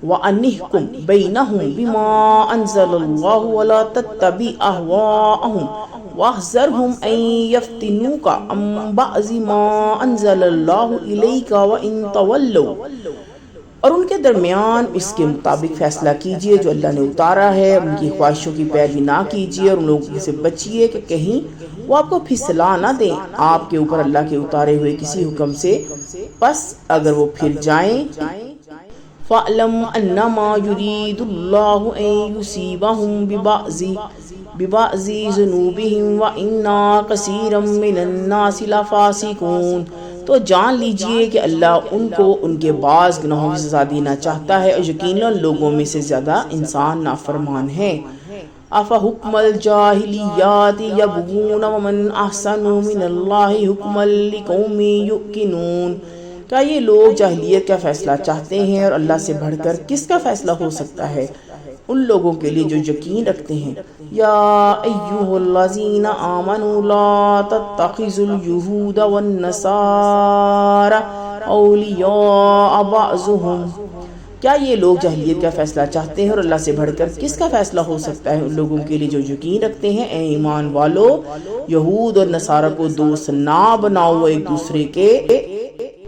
وَأَنِحْكُم بَيْنَهُم بِمَا أَنزَلَ اللَّهُ وَلَا تَتَّبِعْ أَهْوَاءَهُمْ وَاحْذَرْهُمْ أَن يَفْتِنُوكَ عَن بَعْضِ مَا أَنزَلَ اللَّهُ إِلَيْكَ وَإِن تَوَلَّوْا، اور ان کے درمیان اس کے مطابق فیصلہ کیجئے جو اللہ نے اتارا ہے، ان کی خواہشوں کی پیروی نہ کیجئے، اور ان لوگوں سے بچیے کہ کہیں وہ آپ کو پھسلا نہ دیں آپ کے اوپر اللہ کے اتارے ہوئے کسی حکم سے، پس اگر وہ پھر جائیں۔ فَاعْلَمْ أَنَّمَا يُرِيدُ اللَّهُ أَن يُصِيبَهُم بِبَعْضِ ذُنُوبِهِمْ وَإِنَّ كَثِيرًا مِّنَ النَّاسِ لَفَاسِقُونَ، تو جان لیجئے کہ اللہ ان کو ان کے بعض گناہوں کی سزا دینا چاہتا ہے، اور یقیناً لوگوں میں سے زیادہ انسان نافرمان ہیں۔ أَفَحُکْمَ الْجَاہِلِیَّةِ یَبْغُونَ وَمَنْ أَحْسَنُ مِنَ اللَّهِ حُکْمًا لِقَوْمٍ یُؤْمِنُونَ، کیا یہ لوگ جاہلیت کا فیصلہ چاہتے ہیں، اور اللہ سے بڑھ کر کس کا فیصلہ ہو سکتا ہے ان لوگوں کے لیے جو یقین رکھتے ہیں۔ یا ایھا الذین آمنوا لا تتخذوا اليہود والنصارى اولیاء بعضهم، کیا یہ لوگ جاہلیت کا فیصلہ چاہتے ہیں، اور اللہ سے بڑھ کر کس کا فیصلہ ہو سکتا ہے ان لوگوں کے لیے جو یقین رکھتے ہیں۔ اے ایمان والو، یہود اور نصارہ کو دوست نہ بناؤ، وہ ایک دوسرے کے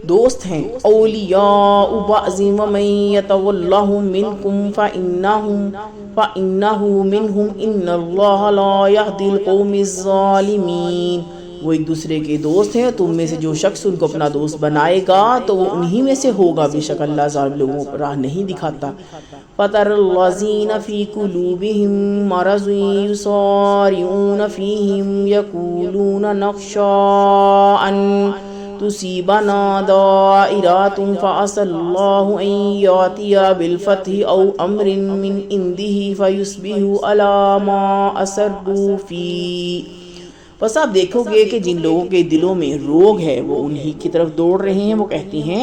دوست ہیں۔ اولیاء بعض ومن یتولہم منکم فإنہ منہم ان اللہ لا یہدی القوم الظالمین، وہ ایک دوسرے کے دوست ہیں، اور تم میں سے جو شخص ان کو اپنا دوست بنائے گا تو وہ انہی میں سے ہوگا، بے شک اللہ ظالم لوگوں پر راہ نہیں دکھاتا۔ فَتَرَى الَّذِينَ فِي قُلُوبِهِم مَّرَضٌ يُسَارِعُونَ فِيهِمْ يَقُولُونَ نَخْشَىٰ أَن تُصِيبَنَا دَائِرَةٌ فَعَسَى اللَّهُ أَن يَأْتِيَ بِالْفَتْحِ أَوْ أَمْرٍ مِّنْ عِندِهِ فَيُصْبِحُوا عَلَىٰ مَا أَسَرُّوا فِي، بس آپ دیکھو گے کہ جن لوگوں کے دلوں میں روگ ہے وہ انہی کی طرف دوڑ رہے ہیں، وہ کہتے ہیں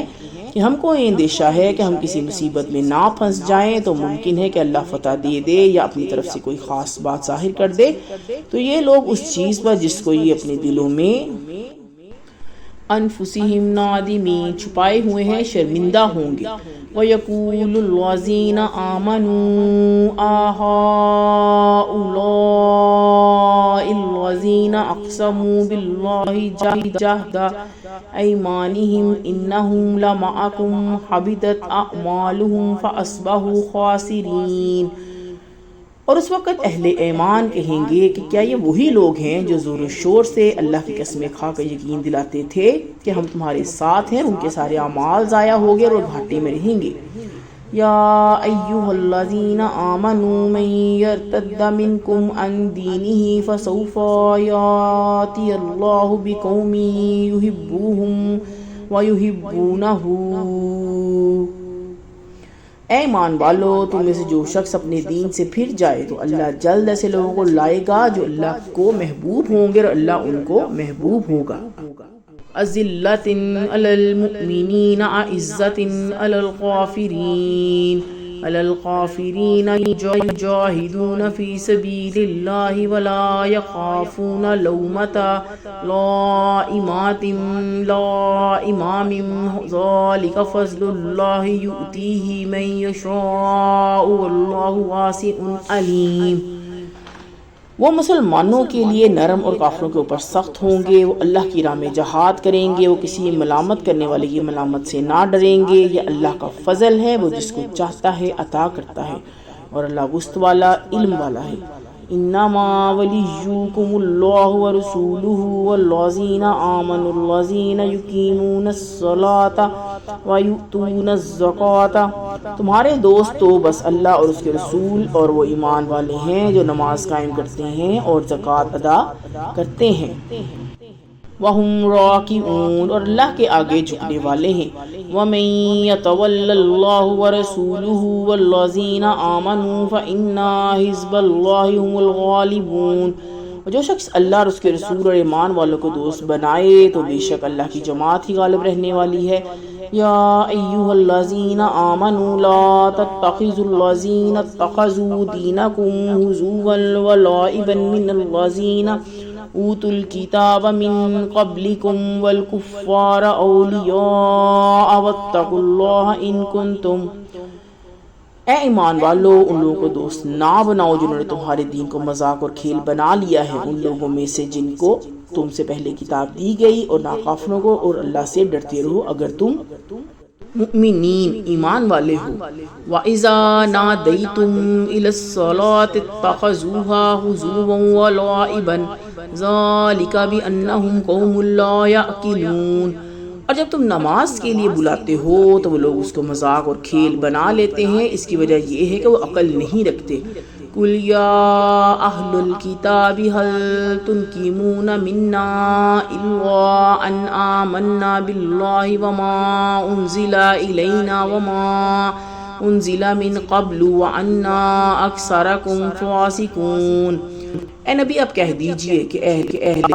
کہ ہم کو یہ اندیشہ ہے کہ ہم کسی مصیبت میں نہ پھنس جائیں تو ممکن ہے کہ اللہ فتح دے دے یا اپنی طرف سے کوئی خاص بات ظاہر کر دے، تو یہ لوگ اس چیز پر جس کو یہ اپنے دلوں میں انفسہم نادمین چھپائے ہوئے ہیں شرمندہ ہوں گے۔ وَيَقُولُ الَّذِينَ آمَنُوا أَهَٰؤُلَاءِ الَّذِينَ أَقْسَمُوا بِاللَّهِ جَهْدَ أَيْمَانِهِمْ إِنَّهُمْ لَمَعَكُمْ حَبِطَتْ أَعْمَالُهُمْ فَأَصْبَحُوا خَاسِرِينَ۔ اور اس وقت اہل ایمان کہیں گے کہ کیا یہ وہی لوگ ہیں جو زور و شور سے اللہ کی قسمیں کھا کر یقین دلاتے تھے کہ ہم تمہارے ساتھ ہیں، ان کے سارے اعمال ضائع ہو گئے اور وہ گھاٹے میں رہیں گے۔ یا ایھا الذین آمنوا من یرتد منکم عن دینہ فسوف یأتی اللہ بقوم یحبونہم ویحبونہ۔ اے ایمان والو، تم میں سے جو شخص اپنے دین سے پھر جائے تو اللہ جلد ایسے لوگوں کو لائے گا جو اللہ کو محبوب ہوں گے اور اللہ ان کو محبوب ہوگا۔ اذلۃ علی المؤمنین اعزۃ علی الکافرین یجاہدون فی سبیل اللہ ولا یخافون لومۃ لائم ذلک فضل اللہ یؤتیہ من یشاء واللہ واسع علیم۔ وہ مسلمانوں کے لیے نرم اور کافروں کے اوپر سخت ہوں گے، وہ اللہ کی راہ میں جہاد کریں گے، وہ کسی ملامت کرنے والے کی ملامت سے نہ ڈریں گے، یہ اللہ کا فضل ہے، وہ جس کو چاہتا ہے عطا کرتا ہے، اور اللہ وسط والا علم والا ہے۔ انما ولیکم اللہ ورسولہ والذین آمنوا الذین یقیمون الصلاۃ ویؤتون الزکاۃ۔ تمہارے دوست تو بس اللہ اور اس کے رسول اور وہ ایمان والے ہیں جو نماز قائم کرتے ہیں اور زکوٰۃ ادا کرتے ہیں۔ وَهُمْ رَاكِعُونَ، اور اللہ کے آگے جھکنے والے ہیں۔ وَمَن يَتَوَلَّ اللَّهَ وَرَسُولَهُ وَالَّذِينَ آمَنُوا فَإِنَّ حِزْبَ اللَّهِ هُمُ الْغَالِبُونَ۔ اور جو شخص اللہ اور اس کے رسول اور ایمان والوں کو دوست بنائے تو بے شک اللہ کی جماعت ہی غالب رہنے والی ہے۔ یا ایھا الذین آمنوا لا تتخذوا الذین اتخذوا دینکم ہزوا ولعبا من الذین اوتوا الکتاب من قبلکم والکفار اولیاء واتقوا اللہ ان کنتم۔ اے ایمان والو، ان لوگوں کو دوست نہ بناؤ جنہوں نے تمہارے دین کو مذاق اور کھیل بنا لیا ہے، ان لوگوں میں سے جن کو تم سے پہلے کتاب دی گئی، اور ناکافروں کو، اور اللہ سے ڈرتے رہو اگر تم مؤمنین ایمان والے ہو۔ وَإِذَا نَادَيْتُمْ إِلَى الصَّلَاةِ اتَّخَذُوهَا هُزُوًا وَلَعِبًا ذَلِكَ بِأَنَّهُمْ قَوْمٌ لَا يَعْقِلُونَ۔ اور جب تم نماز کے لیے بلاتے ہو تو وہ لوگ اس کو مذاق اور کھیل بنا لیتے ہیں، اس کی وجہ یہ ہے کہ وہ عقل نہیں رکھتے۔ قُلْ يَا أَهْلَ الْكِتَابِ هَلْ تُنْكِمُونَ مِنَّا إِلَّا أَنْ آمَنَّا بِاللَّهِ وَمَا أُنْزِلَ إِلَيْنَا وَمَا أُنْزِلَ مِنْ قَبْلُ وَأَنَّ أَكْثَرَكُمْ فَاسِقُونَ۔ اے نبی آپ کہہ دیجئے کہ اہل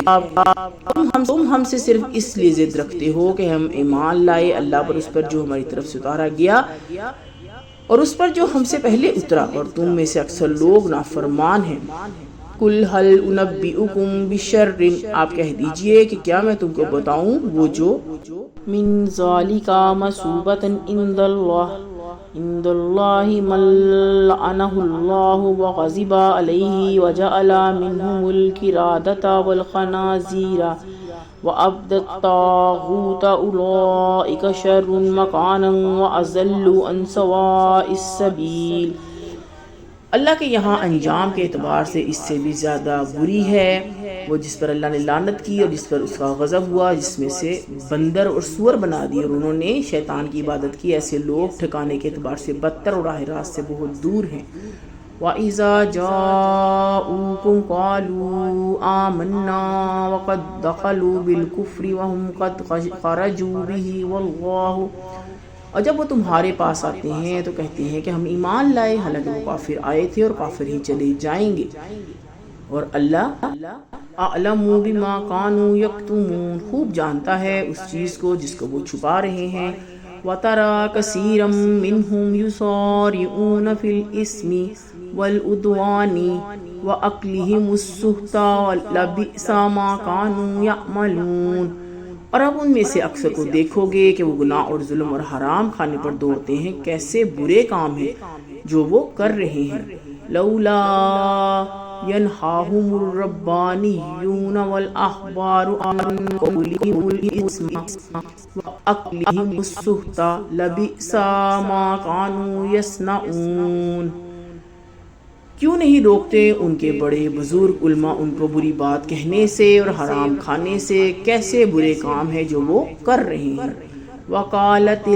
تم ہم سے صرف اس لیے ضد رکھتے ہو کہ ہم ایمان لائے اللہ پر، اس پر جو ہماری طرف سے اتارا گیا اور اس پر جو ہم سے پہلے اترا، اور تم میں سے اکثر لوگ نافرمان ہیں۔ قُلْ هَلْ أُنَبِّئُكُمْ بِشَرٍّ، آپ کہہ دیجئے کہ کیا میں تم کو بتاؤں وہ جو مِنْ ذَلِكَ مَثُوبَةً عِنْدَ اللَّهِ مَن لَّعَنَهُ اللَّهُ وَغَضِبَ عَلَيْهِ وَجَعَلَ مِنْهُمُ الْقِرَادَةَ وَالْخَنَازِيرَ وَعَبَدَ الطَّاغُوتَ أُولَٰئِكَ شَرٌّ مَّكَانًا وَأَضَلُّ عَن سَوَاءِ السَّبِيلِ۔ اللہ کے یہاں انجام کے اعتبار سے اس سے بھی زیادہ بری ہے وہ جس پر اللہ نے لعنت کی اور جس پر اس کا غضب ہوا، جس میں سے بندر اور سور بنا دی اور انہوں نے شیطان کی عبادت کی۔ ایسے لوگ ٹھکانے کے اعتبار سے بدتر اور راہ راست سے بہت دور ہیں۔ وَإِذَا جَاءُوكُمْ قَالُوا آمَنَّا وَقَدْ دَخَلُوا بِالْكُفْرِ وَهُمْ قَدْ خَرَجُوا بِهِ وَاللَّهُ، اور جب وہ تمہارے پاس آتے ہیں تو کہتے ہیں کہ ہم ایمان لائے، حالانکہ وہ کافر آئے تھے اور کافر ہی چلے جائیں گے، اور اللہ اعلم بما كانوا یکتمون، خوب جانتا ہے اس چیز کو جس کو وہ چھپا رہے ہیں۔ وَتَرَى كَثِيرًا مِّنْهُمْ يُسَارِعُونَ فِي الْإِثْمِ وَالْعُدْوَانِ وَأَكْلِهِمُ السُّحْتَ لَبِئْسَ مَا كَانُوا يَعْمَلُونَ۔ اور اب ان میں سے اکثر کو دیکھو گے کہ وہ گناہ اور ظلم اور حرام کھانے پر دوڑتے ہیں، کیسے برے کام ہیں جو وہ کر رہے ہیں۔ لولا ينهاهم الربانيون والأحبار عن قولهم الإثم وأكلهم السحت لبئس ما كانوا يصنعون۔ کیوں نہیں روکتے ان کے بڑے بزرگ علماء ان کو بری بات کہنے سے اور حرام کھانے سے، کیسے برے کام ہے جو وہ کر رہے ہیں۔ وقالت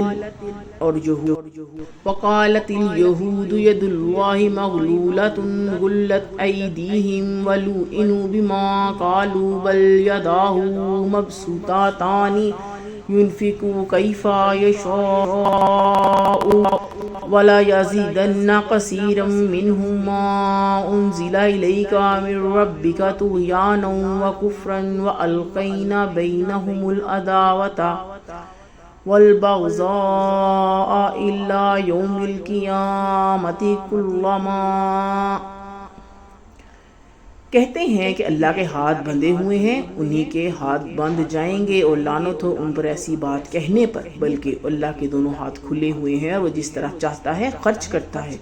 اليهود يد الله مغلولة غلت أيديهم ولعنوا بما قالوا بل يداه مبسوطتان ينفق كيف يشاء ولا يزيدن كثيرا منهم ما أنزل إليك من ربك طغيانا وكفرا وألقينا بينهم العداوة والبغضاء إلى يوم القيامة كلما۔ کہتے ہیں کہ اللہ کے ہاتھ بندھے ہوئے ہیں، انہی کے ہاتھ بند جائیں گے اور لعنت ہو ان پر ایسی بات کہنے پر، بلکہ اللہ کے دونوں ہاتھ کھلے ہوئے ہیں اور وہ جس طرح چاہتا ہے خرچ کرتا ہے۔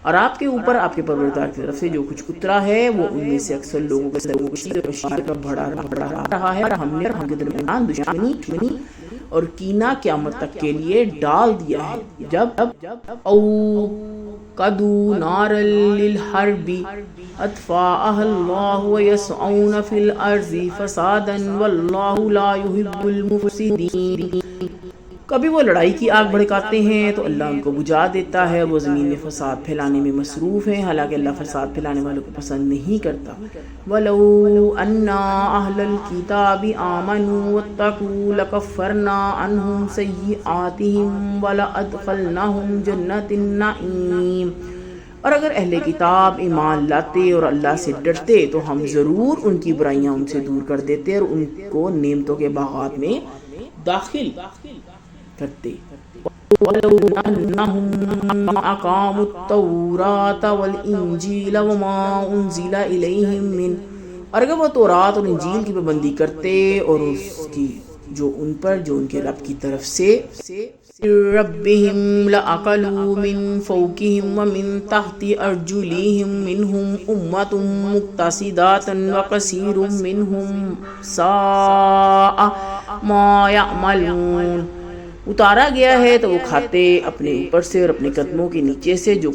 اور آپ کے اوپر آپ کے پروردگار کی طرف سے جو کچھ اترا ہے وہ ان میں سے اکثر لوگوں کا بڑھا رہا ہے، اور ہم نے ان کے درمیان دشمنی اور کینہ قیامت تک کے لیے ڈال دیا ہے۔ جب او قدو نار للحرب اطفاءها اللہ ویسعون فی الارض فسادا واللہ لا يحب المفسدین۔ کبھی وہ لڑائی کی آگ بھڑکاتے ہیں تو اللہ ان کو بجھا دیتا ہے، وہ زمین میں فساد پھیلانے میں مصروف ہیں، حالانکہ اللہ فساد پھیلانے والوں کو پسند نہیں کرتا۔ وَلَوْ أَنَّا أَهْلَ الْكِتَابِ آمَنُوا وَاتَّقُوا لَكَفَّرْنَا عَنْهُمْ سَيِّئَاتِهِمْ وَلَأَدْخَلْنَاهُمْ جَنَّةَ النَّعِيمِ۔ اور اگر اہل کتاب ایمان لاتے اور اللہ سے ڈرتے تو ہم ضرور ان کی برائیاں ان سے دور کر دیتے اور ان کو نعمتوں کے باغات میں داخل کرتے۔ وَلَوْ أَنَّهُمْ أَقَامُوا التَّوْرَاةَ وَالْإِنْجِيلَ وَمَا أُنْزِلَ إِلَيْهِمْ مِنْ، اور اگر وہ تورات اور انجیل کی پابندی کرتے اور اس کی جو ان پر جو ان کے رب کی طرف سے ربهم لأكلوا من فوقهم ومن تحت أرجلهم منهم أمة مقتصدة وكثير منهم ساء ما يعملون۔ اتارا گیا ہے تو وہ کھاتے اپنے اوپر سے اور اپنے قدموں کے نیچے سے، جو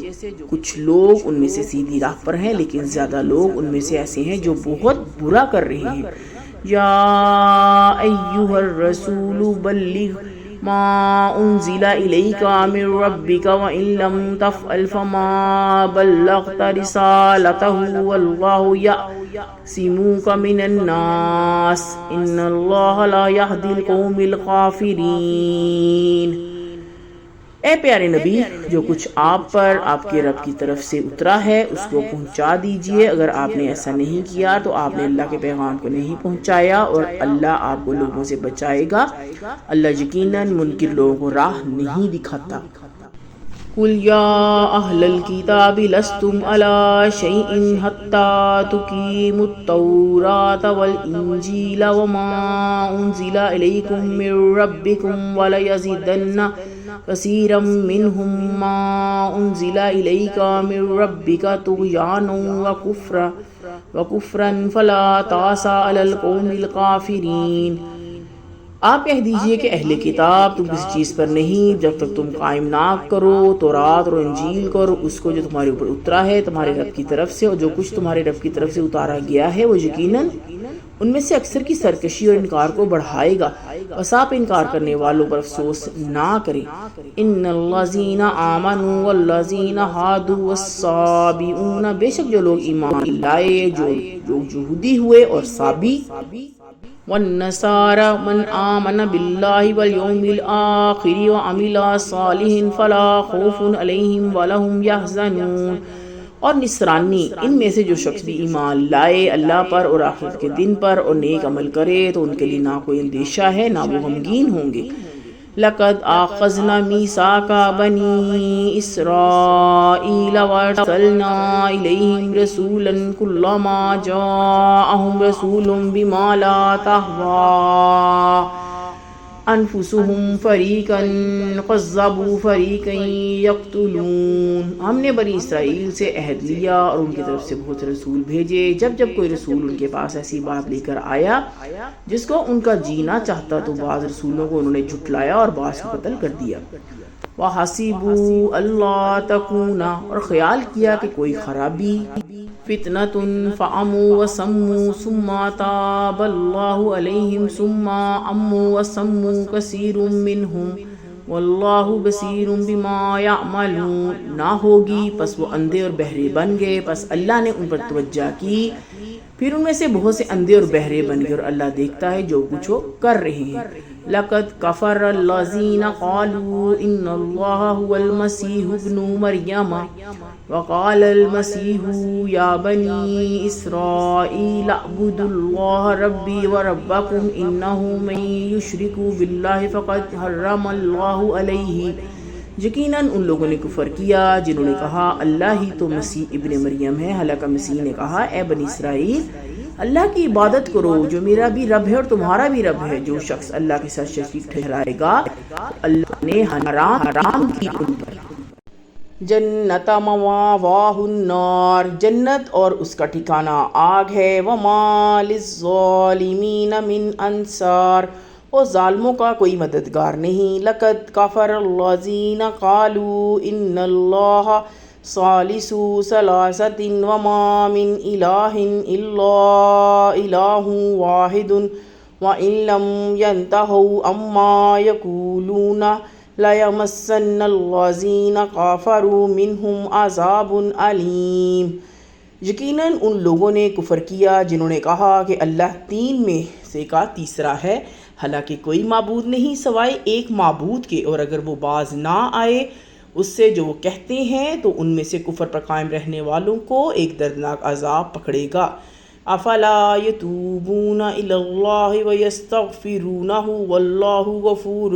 کچھ لوگ ان میں سے سیدھی راہ پر ہیں لیکن زیادہ لوگ ان میں سے ایسے ہیں جو بہت برا کر رہے ہیں۔ یا ایھا الرسول بلغ ما انزل الیک من ربک وان لم تفعل فما بلغت رسالته واللہ یعصمک من الناس ان اللہ لا یہدی القوم الکافرین۔ اے پیارے نبی، جو کچھ آپ پر آپ کے رب کی طرف سے اترا ہے اس کو پہنچا دیجئے، اگر آپ نے ایسا نہیں کیا تو آپ نے اللہ کے پیغام کو نہیں پہنچایا اور اللہ آپ کو لوگوں سے بچائے گا، اللہ یقیناً منکر لوگوں کو راہ نہیں دکھاتا۔ قل یا اہل الکتاب لستم علی شیء حتی تقیموا التوراۃ والانجیل وما انزل الیکم من ربکم ولیزیدن کثیرا منہم ما انزل الیک من ربک طغیانا وکفرا فلا تأس علی القوم الکافرین۔ آپ کہہ دیجئے کہ اہل کتاب تم کسی چیز پر نہیں جب تک تم قائم نہ کرو تورات اور انجیل کو اور اس کو جو تمہارے اوپر اترا ہے تمہارے رب کی طرف سے، اور جو کچھ تمہارے رب کی طرف سے اتارا گیا ہے وہ یقیناً ان میں سے اکثر کی سرکشی اور انکار کو بڑھائے گا، بس آپ انکار کرنے والوں پر افسوس نہ کریں۔ ان الذین آمنوا والذین ہادوا والصابئون، بے شک جو لوگ ایمان لائے، جو یہودی ہوئے اور صابی، والنصارى من آمن بالله واليوم الآخر وعمل صالحا فلا خوف عليهم ولا هم يحزنون، اور نصرانی ان میں سے جو شخص بھی ایمان لائے اللہ پر اور آخرت کے دن پر اور نیک عمل کرے تو ان کے لیے نہ کوئی اندیشہ ہے نہ وہ غمگین ہوں گے۔ لقد آخذنا میثاق بنی اسرائیل وارسلنا الیہم رسولا کلما جاءہم رسول بما لا تہوی انفسهم فریقا کذبوا فریقا یقتلون۔ ہم نے بنی اسرائیل سے عہد لیا اور ان کی طرف سے بہت سے رسول بھیجے۔ جب جب کوئی رسول ان کے پاس ایسی بات لے کر آیا جس کو ان کا جینا چاہتا تو بعض رسولوں کو انہوں نے جھٹلایا اور بعض کو قتل کر دیا۔ وَحَسِبُوا أَلَّا تَكُونَ، اور خیال کیا کہ کوئی خرابی، فِتْنَةٌ فَعَمُوا وَصَمُّوا ثُمَّ تَابَ اللَّهُ عَلَيْهِمْ ثُمَّ عَمُّوا وَصَمُّوا كَثِيرٌ مِّنْهُمْ وَاللَّهُ بَصِيرٌ بِمَا يَعْمَلُونَ۔ نہ ہوگی پس وہ اندھے اور بہرے بن گئے، پس اللہ نے ان پر توجہ کی، پھر ان میں سے بہت سے اندھے اور بہرے بن گئے، اور اللہ دیکھتا ہے جو کچھ وہ کر رہے ہیں۔ لَقَدْ كَفَرَ الَّذِينَ قَالُوا إِنَّ اللَّهَ هُوَ الْمَسِيحُ ابْنُ مَرْيَمَ وَقَالَ الْمَسِيحُ يَا بَنِي إِسْرَائِيلَ اعْبُدُوا اللَّهَ رَبِّي وَرَبَّكُمْ إِنَّهُ مَن يُشْرِكْ بِاللَّهِ فَقَدْ حَرَّمَ اللَّهُ عَلَيْهِ، یقیناً ان لوگوں نے کفر کیا جنہوں نے کہا اللہ ہی تو مسیح ابن مریم ہے۔ حالانکہ مسیح نے کہا اے بنی اسرائیل اللہ کی عبادت کرو جو میرا بھی رب ہے اور تمہارا بھی رب ہے۔ جو شخص اللہ کے ساتھ شریک ٹھہرائے گا اللہ نے حرام کی ان پر۔ جنت مواواہ النار، جنت اور اس کا ٹھکانہ آگ ہے۔ وما للظالمین من انصار، اور ظالموں کا کوئی مددگار نہیں۔ لقد کفر الذین قالوا ان اللہ ثالث ثلاثۃ وما من الہ الا الہ واحد وان لم ینتہوا عما یقولون لیمسن الذین کفروا منہم عذاب علیم۔ یقیناً ان لوگوں نے کفر کیا جنہوں نے کہا کہ اللہ تین میں سے کا تیسرا ہے، حالانکہ کوئی معبود نہیں سوائے ایک معبود کے، اور اگر وہ باز نہ آئے اس سے جو وہ کہتے ہیں تو ان میں سے کفر پر قائم رہنے والوں کو ایک دردناک عذاب پکڑے گا۔ افلا یتوبون الی اللہ ویستغفرونہ واللہ غفور،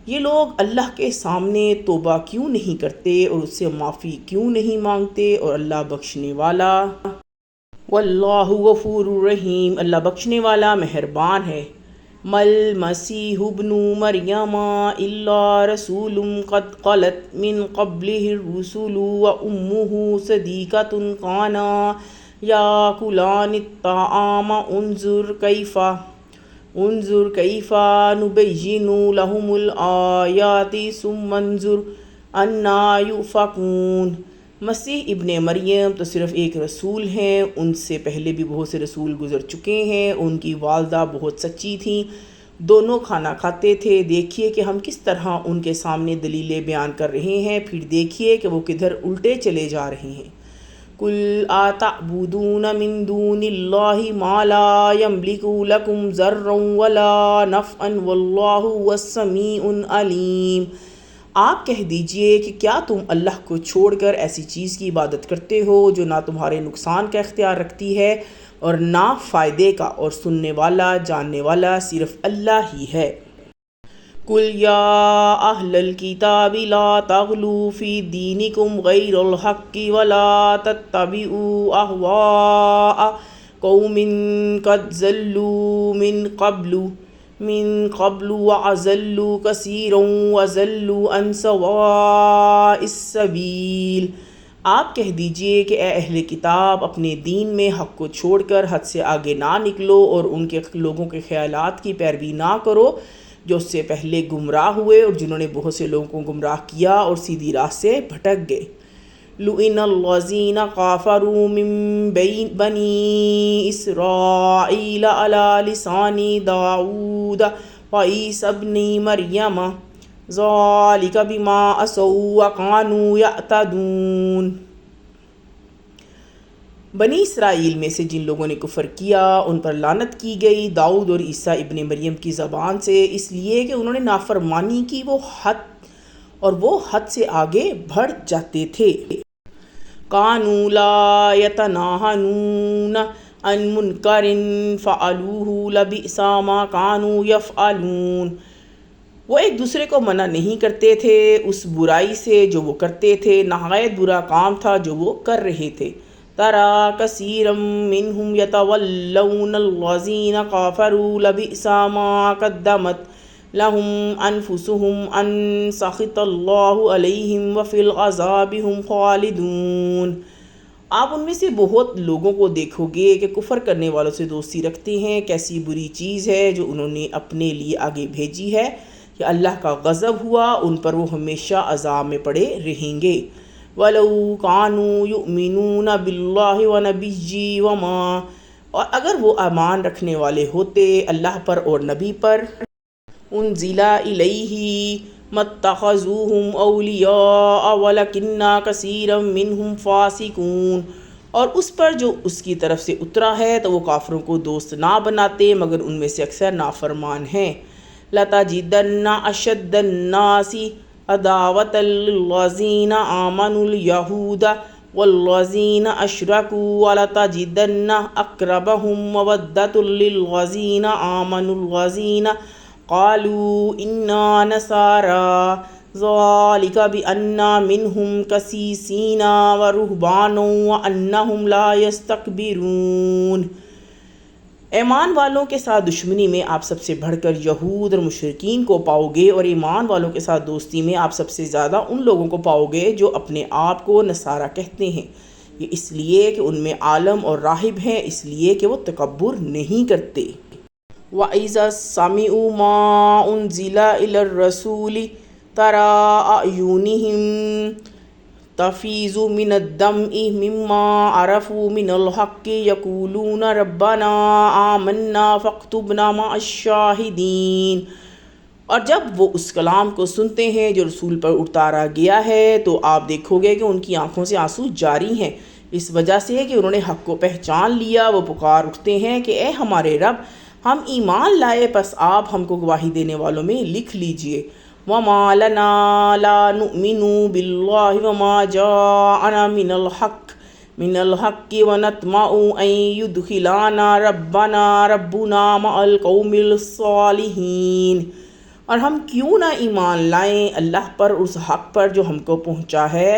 یہ لوگ اللہ کے سامنے توبہ کیوں نہیں کرتے اور اس سے معافی کیوں نہیں مانگتے، اور اللہ بخشنے والا، واللہ غفور رحیم، اللہ بخشنے والا مہربان ہے۔ مل مسیح ابن مریم الا رسول قد خلت من قبلہ الرسل وامہ صدیقۃ کانا یاکلان الطعام انظر کیف نبین لہم الآیات ثم انظر انا یؤفکون۔ مسیح ابن مریم تو صرف ایک رسول ہیں، ان سے پہلے بھی بہت سے رسول گزر چکے ہیں، ان کی والدہ بہت سچی تھیں، دونوں کھانا کھاتے تھے۔ دیکھیے کہ ہم کس طرح ان کے سامنے دلیلیں بیان کر رہے ہیں، پھر دیکھیے کہ وہ کدھر الٹے چلے جا رہے ہیں۔ قُلْ أَتَعْبُدُونَ مِن دُونِ اللَّهِ مَا لَا يَمْلِكُ لَكُمْ ضَرًّا وَلَا نَفْعًا وَاللَّهُ هُوَ السَّمِيعُ الْعَلِيمُ۔ آپ کہہ دیجئے کہ کیا تم اللہ کو چھوڑ کر ایسی چیز کی عبادت کرتے ہو جو نہ تمہارے نقصان کا اختیار رکھتی ہے اور نہ فائدے کا، اور سننے والا جاننے والا صرف اللہ ہی ہے۔ قُلْ يَا أَهْلَ الْكِتَابِ لَا تَغْلُوا فِي دِينِكُمْ غَيْرَ الْحَقِّ وَلَا تَتَّبِعُوا أَهْوَاءَ قَوْمٍ قَدْ ضَلُّوا من قبل وَأَضَلُّوا كَثِيرًا وَضَلُّوا عَنْ سَوَاءِ السَّبِيلِ۔ آپ کہہ دیجئے کہ اے اہل کتاب اپنے دین میں حق کو چھوڑ کر حد سے آگے نہ نکلو اور ان کے لوگوں کے خیالات کی پیروی نہ کرو جو اس سے پہلے گمراہ ہوئے اور جنہوں نے بہت سے لوگوں کو گمراہ کیا اور سیدھی راہ سے بھٹک گئے۔ لُعِنَ الَّذِينَ كَفَرُوا مِن بَنِي إِسْرَائِيلَ عَلَى لِسَانِ دَاوُودَ وَعِيسَى ابْنِ مَرْيَمَ ذَلِكَ بِمَا عَصَوا وَكَانُوا يَعْتَدُونَ۔ بنی اسرائیل میں سے جن لوگوں نے کفر کیا ان پر لعنت کی گئی داؤد اور عیسیٰ ابن مریم کی زبان سے، اس لیے کہ انہوں نے نافرمانی کی وہ حد سے آگے بڑھ جاتے تھے۔ قَانُوا لَا يَتَنَاهَوْنَ عَنْ مُنْكَرٍ فَعَلُوهُ لَبِئْسَ مَا كَانُوا يَفْعَلُونَ۔ وہ ایک دوسرے کو منع نہیں کرتے تھے اس برائی سے جو وہ کرتے تھے، نہایت برا کام تھا جو وہ کر رہے تھے۔ تَرَىٰ كَثِيرًا مِّنْهُمْ يَتَوَلَّوْنَ الَّذِينَ كَفَرُوا لَبِئْسَ مَا قَدَّمَتْ لَهُمْ أَنفُسُهُمْ أَن سَخِطَ اللَّهُ عَلَيْهِمْ وَفِي الْعَذَابِ هُمْ خَالِدُونَ۔ آپ ان میں سے بہت لوگوں کو دیکھو گے کہ کفر کرنے والوں سے دوستی رکھتے ہیں، کیسی بری چیز ہے جو انہوں نے اپنے لیے آگے بھیجی ہے کہ اللہ کا غضب ہوا ان پر، وہ ہمیشہ عذاب میں پڑے رہیں گے۔ وَلَوْ كَانُوا يُؤْمِنُونَ بِاللَّهِ وَنَبِيِّهِ وَمَا، اور اگر وہ ایمان رکھنے والے ہوتے اللہ پر اور نبی پر، انزل الیہ مَتَّخَذُوهُمْ أَوْلِيَاءَ وَلَكِنَّ كَثِيرًا مِّنْهُمْ فَاسِقُونَ، اور اس پر جو اس کی طرف سے اترا ہے تو وہ کافروں کو دوست نہ بناتے مگر ان میں سے اکثر نافرمان ہیں۔ لَتَجِدَنَّ أَشَدَّ النَّاسِ عَدَاوَةً لِّلَّذِينَ آمَنُوا الْيَهُودَ وَالَّذِينَ أَشْرَكُوا وَلَتَجِدَنَّ أَقْرَبَهُم مَّوَدَّةً لِّلَّذِينَ آمَنُوا الَّذِينَ قَالُوا إِنَّا نَصَارَىٰ ذَٰلِكَ بِأَنَّ مِنْهُمْ قِسِّيسِينَ وَرُهْبَانًا وَأَنَّهُمْ لَا يَسْتَكْبِرُونَ۔ ایمان والوں کے ساتھ دشمنی میں آپ سب سے بڑھ کر یہود اور مشرکین کو پاؤ گے، اور ایمان والوں کے ساتھ دوستی میں آپ سب سے زیادہ ان لوگوں کو پاؤ گے جو اپنے آپ کو نصارہ کہتے ہیں، یہ اس لیے کہ ان میں عالم اور راہب ہیں، اس لیے کہ وہ تکبر نہیں کرتے۔ وَإِذَا سَمِعُوا مَا أُنزِلَ إِلَى الرَّسُولِ تَرَىٰ أَعْيُنَهُمْ تَفِيضُ مِنَ الدَّمْعِ مِمَّا عَرَفُوا مِنَ الْحَقِّ يَقُولُونَ رَبَّنَا آمَنَّا فَاكْتُبْنَا مَعَ الشَّاهِدِينَ، اور جب وہ اس کلام کو سنتے ہیں جو رسول پر اتارا گیا ہے تو آپ دیکھو گے کہ ان کی آنکھوں سے آنسو جاری ہیں، اس وجہ سے کہ انہوں نے حق کو پہچان لیا۔ وہ پکار اٹھتے ہیں کہ اے ہمارے رب، ہم ایمان لائے، پس آپ ہم کو گواہی دینے والوں میں لکھ لیجئے۔ وَمَا لَنَا لَا نُؤْمِنُ بِاللَّهِ وَمَا جَاءَنَا مِنَ الْحَقِّ وَنَطْمَعُ أَن يُدْخِلَنَا رَبُّنَا مَعَ الْقَوْمِ الصَّالِحِينَ، اور ہم کیوں نہ ایمان لائیں اللہ پر، اس حق پر جو ہم کو پہنچا ہے،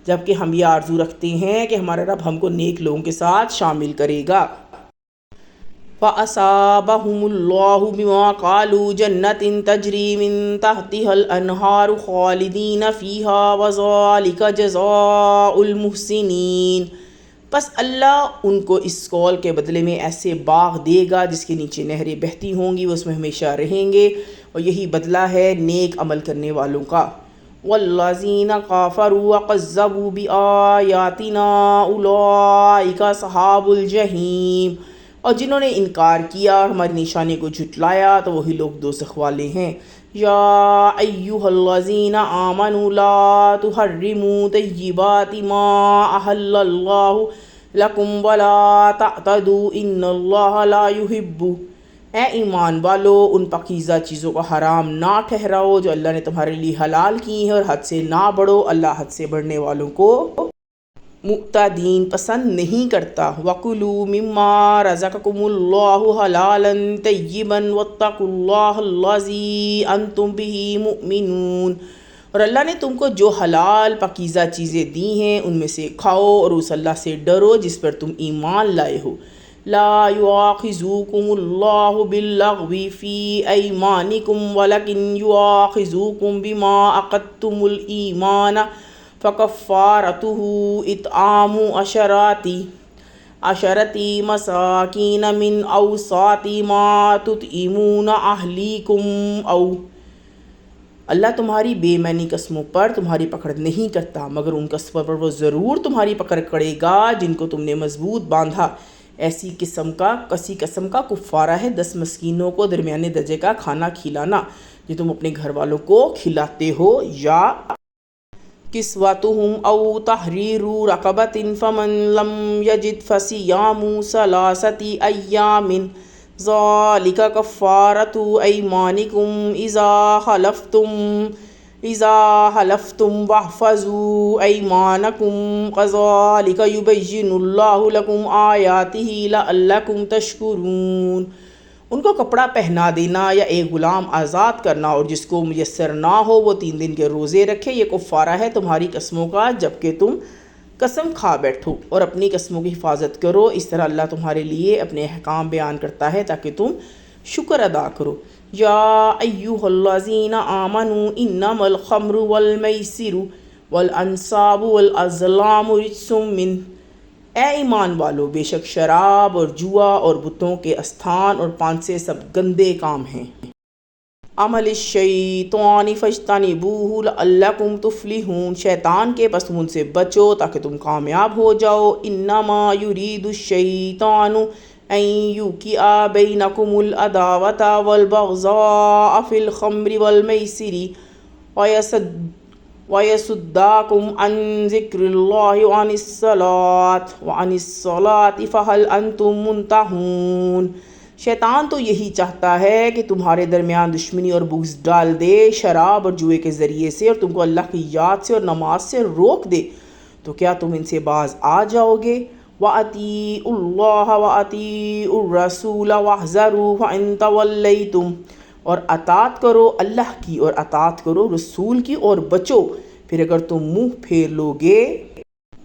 جبکہ ہم یہ آرزو رکھتے ہیں کہ ہمارا رب ہم کو نیک لوگوں کے ساتھ شامل کرے گا۔ فَأَصَابَهُمُ اللَّهُ بِمَا قَالُوا جَنَّاتٍ تَجْرِي مِن تَحْتِهَا الْأَنْهَارُ خَالِدِينَ فِيهَا وَذَٰلِكَ جَزَاءُ الْمُحْسِنِينَ، پس اللہ ان کو اس قول کے بدلے میں ایسے باغ دے گا جس کے نیچے نہریں بہتی ہوں گی، وہ اس میں ہمیشہ رہیں گے، اور یہی بدلہ ہے نیک عمل کرنے والوں کا۔ وَالَّذِينَ كَفَرُوا وَكَذَّبُوا بِآيَاتِنَا أُولَٰئِكَ أَصْحَابُ الْجَحِيمِ، اور جنہوں نے انکار کیا اور ہماری نشانی کو جھٹلایا تو وہی لوگ دوزخ والے ہیں۔ یا ایھا الذین آمنوا لا تحرموا طیبات ما احل اللہ لکم ولا تعتدوا ان اللہ لا يحب، اے ایمان والو ان پاکیزہ چیزوں کو حرام نہ ٹھہراؤ جو اللہ نے تمہارے لیے حلال کی ہیں، اور حد سے نہ بڑھو، اللہ حد سے بڑھنے والوں کو معتدین پسند نہیں کرتا۔ وَكُلُوا مِمَّا رَزَقَكُمُ اللَّهُ حَلَالًا طَيِّبًا وَاتَّقُوا اللَّهَ الَّذِي أَنْتُمْ بِهِ مُؤْمِنُونَ، اور اللہ نے تم کو جو حلال پاکیزہ چیزیں دی ہیں ان میں سے کھاؤ اور اس اللہ سے ڈرو جس پر تم ایمان لائے ہو۔ لا يؤاخذكم الله باللغو في أيمانكم ولكن يؤاخذكم بما عقدتم الإيمان فَكَفَّارَتُهُ إِطْعَامُ عَشَرَةِ مَسَاكِينَ مِنْ أَوْسَاطِ مَا تُطْعِمُونَ أَهْلِيكُمْ أَوْ، اللہ تمہاری بے معنی قسموں پر تمہاری پکڑ نہیں کرتا مگر ان قسموں پر وہ ضرور تمہاری پکڑ کرے گا جن کو تم نے مضبوط باندھا۔ کسی قسم کا کفارہ ہے 10 مسکینوں کو درمیانے درجے کا کھانا کھلانا جو تم اپنے گھر والوں کو کھلاتے ہو، یا کسوتہم او تحریر رقبۃ فمن لم یجد فصیام ثلاثۃ ایام ذالک کفارۃ ایمانکم اذا حلفتم واحفظوا ایمانکم کذالک یبین اللہ لکم آیاتہ لعلکم تشکرون۔ ان کو کپڑا پہنا دینا یا ایک غلام آزاد کرنا، اور جس کو میسر نہ ہو وہ 3 دن کے روزے رکھے، یہ کفارہ ہے تمہاری قسموں کا جبکہ تم قسم کھا بیٹھو، اور اپنی قسموں کی حفاظت کرو۔ اس طرح اللہ تمہارے لیے اپنے احکام بیان کرتا ہے تاکہ تم شکر ادا کرو۔ یا ایھا الذین آمنوا انما الخمر والمیسر والانصاب والازلام رجس من، اے ایمان والو، بے شک شراب اور جوا اور بتوں کے استھان اور پانسے سب گندے کام ہیں۔ عمل الشیطان فاجتنبوہ لعلکم تفلحون، شیطان کے پس ان سے بچو تاکہ تم کامیاب ہو جاؤ۔ انما یرید الشیطان ان یوقع بینکم العداوۃ والبغضاء فی الخمر والمیسر وَيَصُدَّكُمْ عَنْ ذِكْرِ اللَّهِ وَعَنِ الصَّلَاةِ فَهَلْ أَنْتُمْ مُنْتَهُونَ، شیطان تو یہی چاہتا ہے کہ تمہارے درمیان دشمنی اور بغض ڈال دے شراب اور جوئے کے ذریعے سے، اور تم کو اللہ کی یاد سے اور نماز سے روک دے، تو کیا تم ان سے باز آ جاؤ گے؟ وَأَطِیعُوا اللَّهَ وَأَطِیعُوا الرَّسُولَ وَاحْذَرُوا فَإِن تَوَلَّیْتُمْ، اور اطاعت کرو اللہ کی اور اطاعت کرو رسول کی اور بچو، پھر اگر تم منہ پھیر لو گے۔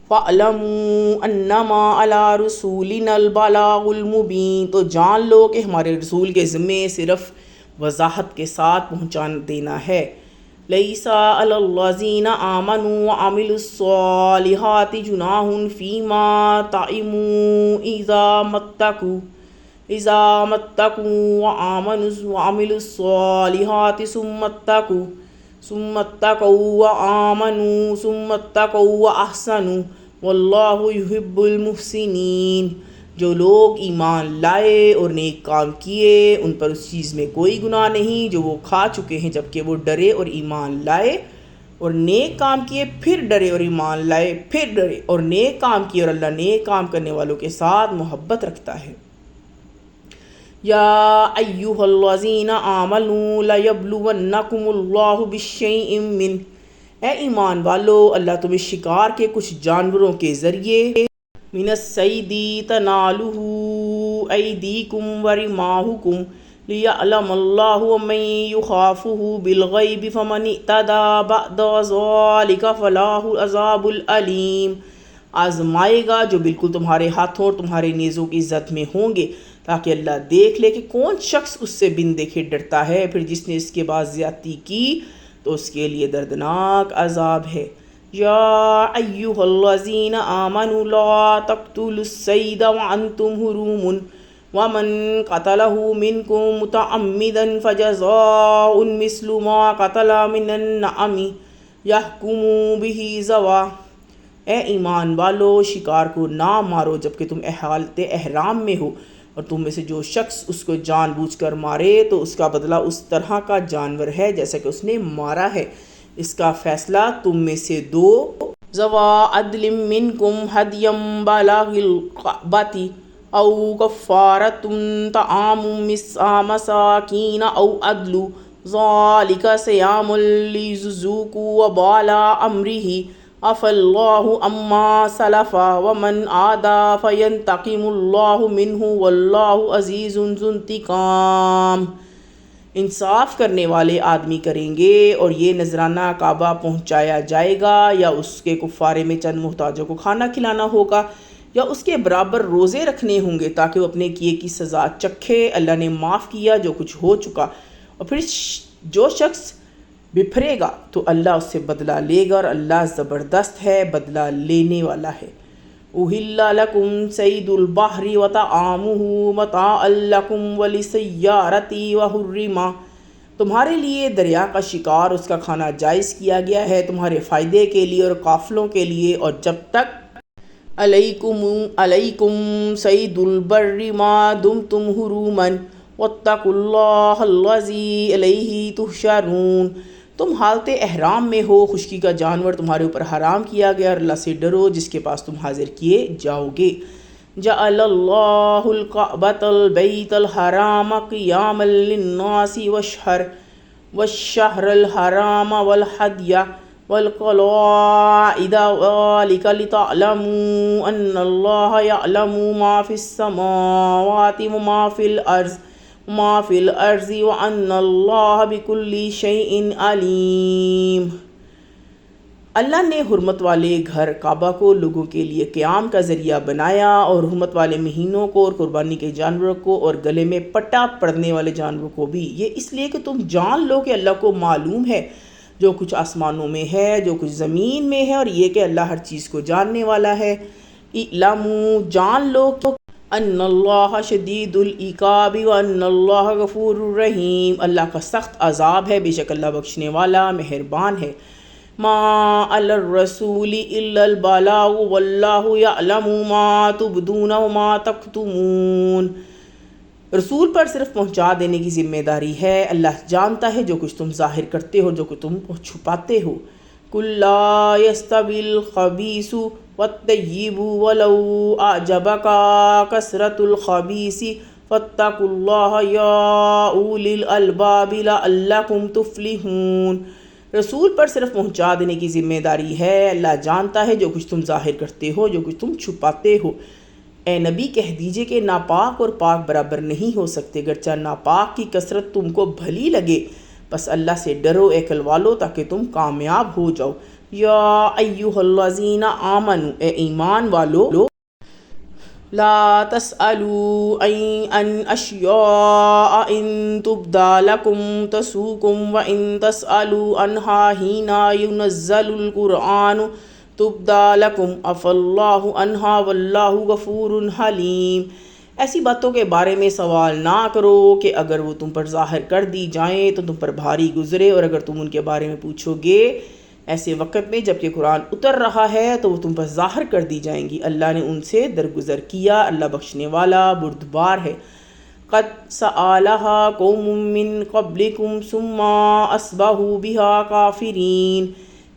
فَاعْلَمُوا أَنَّمَا عَلَىٰ رُسُولِنَا الْبَلَاغُ الْمُبِينُ، تو جان لو کہ ہمارے رسول کے ذمے صرف وضاحت کے ساتھ پہنچا دینا ہے۔ لَيْسَ عَلَى الَّذِينَ آمَنُوا وَعَمِلُوا الصَّالِحَاتِ جُنَاحٌ فِيمَا طَعِمُوا إِذَا مَا اتَّقُوا وَعَمِلُوا الصَّالِحَاتِ ثُمَّ اتَّقَوْا وَآمَنُوا ثُمَّ اتَّقَوْا وَأَحْسَنُوا وَاللَّهُ يُحِبُّ الْمُحْسِنِينَ، جو لوگ ایمان لائے اور نیک کام کیے ان پر اس چیز میں کوئی گناہ نہیں جو وہ کھا چکے ہیں، جبکہ وہ ڈرے اور ایمان لائے اور نیک کام کیے، پھر ڈرے اور ایمان لائے، پھر ڈرے اور نیک کام کیے، اور اللہ نیک کام کرنے والوں کے ساتھ محبت رکھتا ہے۔ یا ایھا الذین آمنوا لیبلونکم اللہ بشیء من، اے ایمان والو، اللہ تمہیں شکار کے کچھ جانوروں کے ذریعے من الصید تنالہ ایدیکم ورماحکم لیعلم اللہ من یخافہ بالغیب فمن اعتدی بعد ذلک فلہ العذاب العلیم، آزمائے گا جو بالکل تمہارے ہاتھوں اور تمہارے نیزوں کی زد میں ہوں گے، تاکہ اللہ دیکھ لے کہ کون شخص اس سے بن دیکھے ڈرتا ہے، پھر جس نے اس کے بعد زیادتی کی تو اس کے لیے دردناک عذاب ہے۔ یا ایھا الذین آمنوا لا تقتلوا الصید وانتم حرم ومن قتلہ منکم متعمدا فجزاء مثل ما قتل من النعم یحکم بہ ذوی، اے ایمان والو، شکار کو نہ مارو جبکہ تم حالت احرام میں ہو، اور تم میں سے جو شخص اس کو جان بوجھ کر مارے تو اس کا بدلہ اس طرح کا جانور ہے جیسا کہ اس نے مارا ہے، اس کا فیصلہ تم میں سے 2 ذوی عدل منکم ھدیا بالغ الکعبۃ او کفارۃ طعام مساکین او عدل ذلک صیام لیذوقوا وبال امرہ عفا اللہ عما سلف ومن عاد فینتقم اللہ منہ واللہ عزیز ذو انتقام، انصاف کرنے والے آدمی کریں گے، اور یہ نذرانہ کعبہ پہنچایا جائے گا، یا اس کے کفارے میں چند محتاجوں کو کھانا کھلانا ہوگا، یا اس کے برابر روزے رکھنے ہوں گے تاکہ وہ اپنے کیے کی سزا چکھے۔ اللہ نے معاف کیا جو کچھ ہو چکا، اور پھر جو شخص بپھرے گا تو اللہ اس سے بدلہ لے گا، اور اللہ زبردست ہے، بدلہ لینے والا ہے۔ احل لکم صید البحر وطعامہ متاعا لکم وللسیارۃ وحرم، تمہارے لیے دریا کا شکار اس کا کھانا جائز کیا گیا ہے تمہارے فائدے کے لیے اور قافلوں کے لیے، اور جب تک علیکم صید البر ما دمتم حروما واتقوا اللہ الذی الیہ تحشرون، تم حالت احرام میں ہو، خشکی کا جانور تمہارے اوپر حرام کیا گیا، اور اللہ سے ڈرو جس کے پاس تم حاضر کیے جاؤ گے۔ جعل اللہ الکعبۃ البیت الحرام قیاما للناس والشہر الحرام والہدی والقلائد ذلک لتعلموا ان اللہ یعلم ما فی السماوات وما فی الارض ما فی الارض وان اللہ بکل شیء علیم۔ اللہ نے حرمت والے گھر کعبہ کو لوگوں کے لیے قیام کا ذریعہ بنایا، اور حرمت والے مہینوں کو، اور قربانی کے جانوروں کو، اور گلے میں پٹا پڑنے والے جانوروں کو بھی، یہ اس لیے کہ تم جان لو کہ اللہ کو معلوم ہے جو کچھ آسمانوں میں ہے، جو کچھ زمین میں ہے، اور یہ کہ اللہ ہر چیز کو جاننے والا ہے۔ اعلموا، جان لو ان اللہ شدید العقاب وان اللہ غفور الرحیم، اللہ کا سخت عذاب ہے، بے شک اللہ بخشنے والا مہربان ہے۔ ما علی الرسول الا البلاغ واللہ یعلم ما تبدون وما تکتمون، رسول پر صرف پہنچا دینے کی ذمہ داری ہے، اللہ جانتا ہے جو کچھ تم ظاہر کرتے ہو، جو کچھ تم چھپاتے ہو۔ قل لا یستوی الخبیث والطیب ولو اعجبک کثرۃ الخبیث فاتقوا اللہ یا اولی الالباب لعلکم تفلحون، رسول پر صرف پہنچا دینے کی ذمہ داری ہے، اللہ جانتا ہے جو کچھ تم ظاہر کرتے ہو، جو کچھ تم چھپاتے ہو۔ اے نبی کہہ دیجئے کہ ناپاک اور پاک برابر نہیں ہو سکتے، گرچہ ناپاک کی کثرت تم کو بھلی لگے، بس اللہ سے ڈرو اے عقل والو تاکہ تم کامیاب ہو جاؤ۔ یا ایھا الذین آمنوا، اے ایمان والو، لا تسألوا عن اشیاء ان تبدا لکم تسؤکم وان تسألوا عنها حین ینزل القرآن تبدا لکم عفا اللہ عنہا واللہ غفور حلیم، ایسی باتوں کے بارے میں سوال نہ کرو کہ اگر وہ تم پر ظاہر کر دی جائیں تو تم پر بھاری گزرے، اور اگر تم ان کے بارے میں پوچھو گے ایسے وقت میں جب کہ قرآن اتر رہا ہے تو وہ تم پر ظاہر کر دی جائیں گی، اللہ نے ان سے درگزر کیا، اللہ بخشنے والا بردبار ہے۔ قد سألها قوم من قبلکم ثم اصبحوا بها کافرین،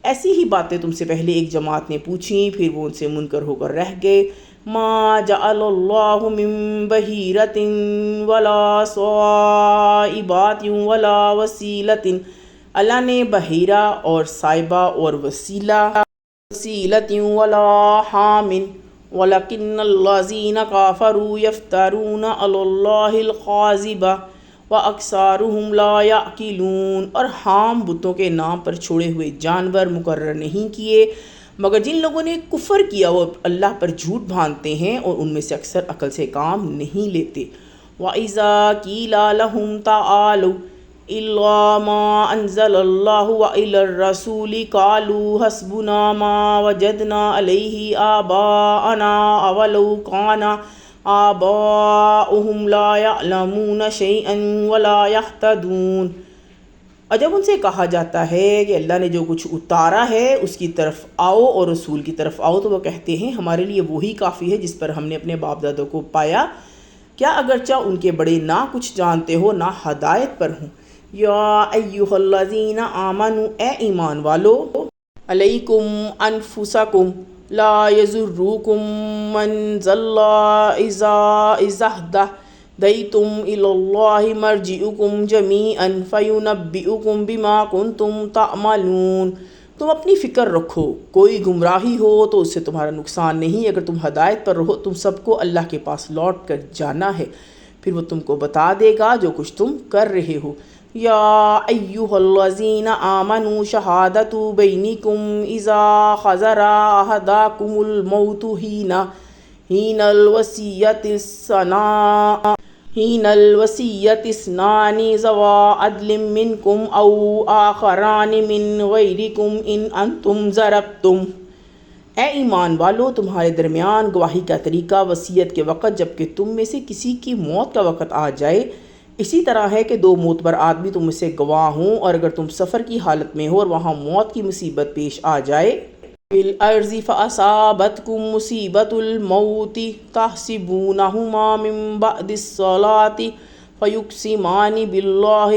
ایسی ہی باتیں تم سے پہلے ایک جماعت نے پوچھیں، پھر وہ ان سے منکر ہو کر رہ گئے۔ ما جعل اللہ من بحیرۃ ولا صائبات ولا وسیلۃ، اللہ نے بحیرہ اور صائبہ اور وسیلۃ ولا حام ولکن الذین کفروا یفترون علی اللہ الکذب واکثرهم لا یعقلون، اور حام بتوں کے نام پر چھوڑے ہوئے جانور مقرر نہیں کیے، مگر جن لوگوں نے کفر کیا وہ اللہ پر جھوٹ باندھتے ہیں، اور ان میں سے اکثر عقل سے کام نہیں لیتے۔ وَإِذَا قِيلَ لَهُمْ تَعَالَوْا إِلَىٰ مَا أَنزَلَ اللَّهُ وَإِلَى الرَّسُولِ قَالُوا حَسْبُنَا مَا وَجَدْنَا عَلَيْهِ آبَاءَنَا أَوَلَوْ كَانَ آباؤہم لا یعلمون شیئا ولا یہتدون، اور جب ان سے کہا جاتا ہے کہ اللہ نے جو کچھ اتارا ہے اس کی طرف آؤ اور رسول کی طرف آؤ، تو وہ کہتے ہیں ہمارے لیے وہی کافی ہے جس پر ہم نے اپنے باپ دادوں کو پایا، کیا اگرچہ ان کے بڑے نہ کچھ جانتے ہو نہ ہدایت پر ہوں۔ یا ایھا الذین آمنوا، اے ایمان والو، علیکم انفسکم لا یضرکم من ضل اذا اهتدیتم الی اللہ مرجعکم جمیعا فینبئکم بما کنتم تعملون، تم اپنی فکر رکھو، کوئی گمراہی ہو تو اس سے تمہارا نقصان نہیں، اگر تم ہدایت پر رہو تم سب کو اللہ کے پاس لوٹ کر جانا ہے، پھر وہ تم کو بتا دے گا جو کچھ تم کر رہے ہو۔ یا ایھا الذین آمنوا شہادۃ بینکم اذا حضر احدکم الموت حین الوصیۃ اثنان ذوا عدل منکم او آخران من غیرکم ان انتم ضربتم، اے ایمان والو تمہارے درمیان گواہی کا طریقہ وصیت کے وقت جب کہ تم میں سے کسی کی موت کا وقت آ جائے، اسی طرح ہے کہ دو معتبر آدمی تم میں سے گواہ ہوں، اور اگر تم سفر کی حالت میں ہو اور وہاں موت کی مصیبت پیش آ جائے، بالارض فاصابتکم مصیبۃ الموت تحسبونہما من بعد الصلاۃ فیقسمان باللہ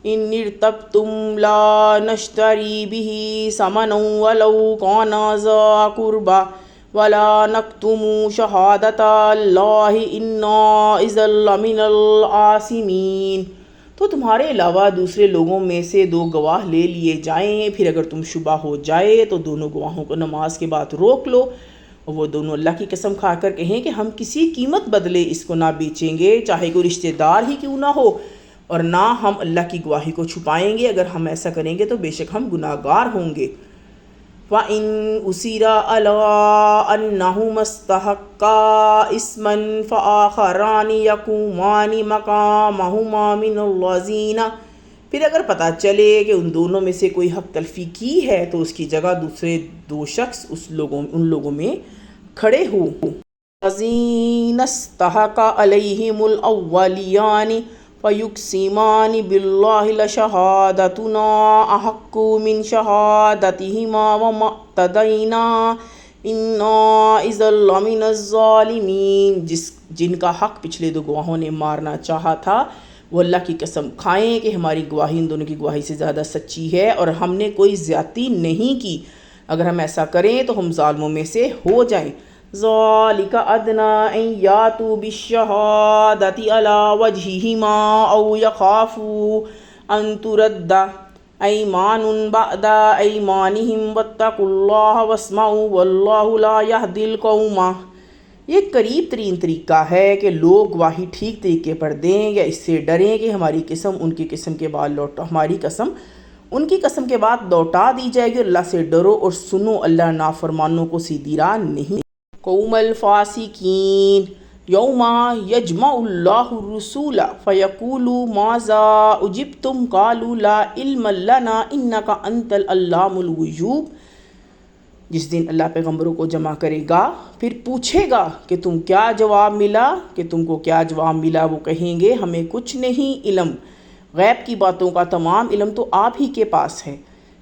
ان ارتبتم لا نشتری بہ ثمنا ولو کان ذا قربى ولا نکتم شہادۃ اللہ انا اذا لمن العاصمین، تو تمہارے علاوہ دوسرے لوگوں میں سے دو گواہ لے لیے جائیں، پھر اگر تم شبہ ہو جائے تو دونوں گواہوں کو نماز کے بعد روک لو، اور وہ دونوں اللہ کی قسم کھا کر کہیں کہ ہم کسی قیمت بدلے اس کو نہ بیچیں گے، چاہے کوئی رشتہ دار ہی کیوں نہ ہو، اور نہ ہم اللہ کی گواہی کو چھپائیں گے۔ اگر ہم ایسا کریں گے تو بے شک ہم گناہ گار ہوں گے۔ وَإِنْ أُصِرَ عَلَىٰ أَنَّهُمَا اسْتَحَقَّا إِثْمًا فَآخَرَانِ يَقُومَانِ مَقَامَهُمَا مِنَ الَّذِينَ، پھر اگر پتہ چلے کہ ان دونوں میں سے کوئی حق تلفی کی ہے تو اس کی جگہ دوسرے دو شخص ان لوگوں میں کھڑے ہوں۔ الَّذِينَ اسْتَحَقَّ عَلَيْهِمُ الْأَوَّلِيَانِ فَيُقْسِمَانِ بِاللَّهِ لَشَهَادَتُنَا أَحَقُّ مِنْ شَهَادَتِهِمَا وَمَا اعْتَدَيْنَا إِنَّا إِذًا لَمِنَ الظَّالِمِينَ، جن کا حق پچھلے دو گواہوں نے مارنا چاہا تھا وہ اللہ کی قسم کھائیں کہ ہماری گواہی ان دونوں کی گواہی سے زیادہ سچی ہے اور ہم نے کوئی زیادتی نہیں کی، اگر ہم ایسا کریں تو ہم ظالموں میں سے ہو جائیں۔ ذَلِكَ أَدْنَىٰ أَن يَأْتُوا بِالشَّهَادَةِ عَلَىٰ وَجْهِهِمَا أَوْ يَخَافُوا أَن تُرَدَّ أَيْمَانٌ بَعْدَ أَيْمَانِهِمْ وَاتَّقُوا اللَّهَ وَاسْمَعُوا وَاللَّهُ لَا يَهْدِي الْقَوْمَ۔ یہ قریب ترین طریقہ ہے کہ لوگ گواہی ٹھیک طریقے پر دیں یا اس سے ڈریں کہ ہماری قسم ان کی قسم کے بعد لوٹا دی جائے گی۔ اللہ سے ڈرو اور سنو، اللہ نافرمانوں کو سیدھی راہ نہیں۔ قوم الفاسقین، یوم یجمع اللہ الرسول فیقول ماذا اجبتم قالوا لا علم لنا انک انت علام الغیوب، جس دن اللہ پیغمبروں کو جمع کرے گا پھر پوچھے گا کہ تم کو کیا جواب ملا، وہ کہیں گے ہمیں کچھ نہیں علم، غیب کی باتوں کا تمام علم تو آپ ہی کے پاس ہے۔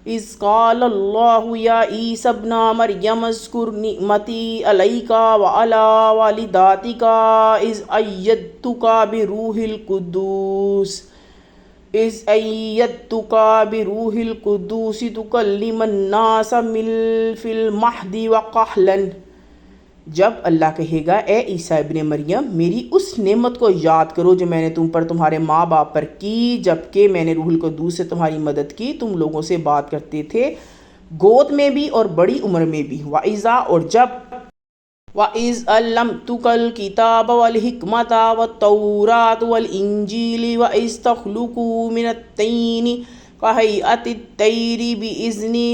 اذ قال اللہ یا عیسی ابن مریم اذکر نعمتی علیک وعلی والدتک اذ ایدتک بروح القدس تکلم الناس فی المہد وکہلا، جب اللہ کہے گا اے عیسیٰ ابن مریم میری اس نعمت کو یاد کرو جو میں نے تم پر تمہارے ماں باپ پر کی، جبکہ میں نے روح القدس سے تمہاری مدد کی، تم لوگوں سے بات کرتے تھے گود میں بھی اور بڑی عمر میں بھی۔ وَإِذَا، اور جب، وَإِذْ عَلَّمْتُكَ الْكِتَابَ وَالْحِكْمَةَ وَالتَّوْرَاةَ وَالْإِنْجِيلَ وَإِذْ تَخْلُقُ مِنَ الطِّينِ كَهَيْئَةِ الطَّيْرِ بِإِذْنِي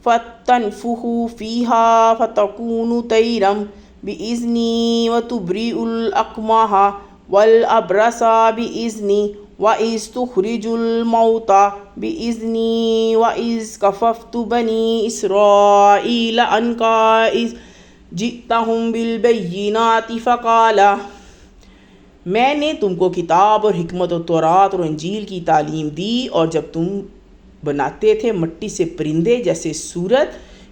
فَتَنْفُخُ فِيهَا فَتَكُونُ طَيْرًا بِإِذْنِي وَتُبْرِئُ الْأَكْمَحَ وَالْأَبْرَصَ بِإِذْنِي وَإِذْ تُخْرِجُ الْمَوْتَى بِإِذْنِي وَإِذْ كَفَفْتُ بَنِي إِسْرَائِيلَ عَنْكَ إِذْ جِئْتَهُم بِالْبَيِّنَاتِ فَقَالَ، میں نے تم کو کتاب اور حکمت اور تورات اور انجیل کی تعلیم دی، اور جب تم بناتے تھے مٹی سے پرندے جیسے صورت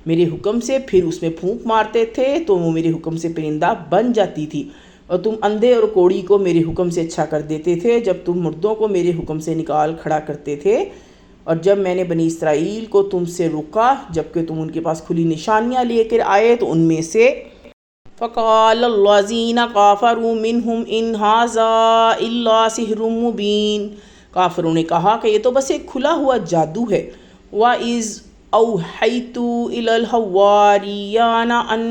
میرے حکم سے، پھر اس میں پھونک مارتے تھے تو وہ میرے حکم سے پرندہ بن جاتی تھی، اور تم اندھے اور کوڑی کو میرے حکم سے اچھا کر دیتے تھے، جب تم مردوں کو میرے حکم سے نکال کھڑا کرتے تھے، اور جب میں نے بنی اسرائیل کو تم سے روکا جبکہ تم ان کے پاس کھلی نشانیاں لے کر آئے، تو ان میں سے فَقَالَ الَّذِينَ كَفَرُوا مِنْهُمْ إِنْ هَٰذَا إِلَّا سِحْرٌ مُّبِينٌ، کافروں نے کہا کہ یہ تو بس ایک کھلا ہوا جادو ہے۔ وَإِذْ أَوْحَيْتُ إِلَى الْحَوَارِيِّينَ أَنْ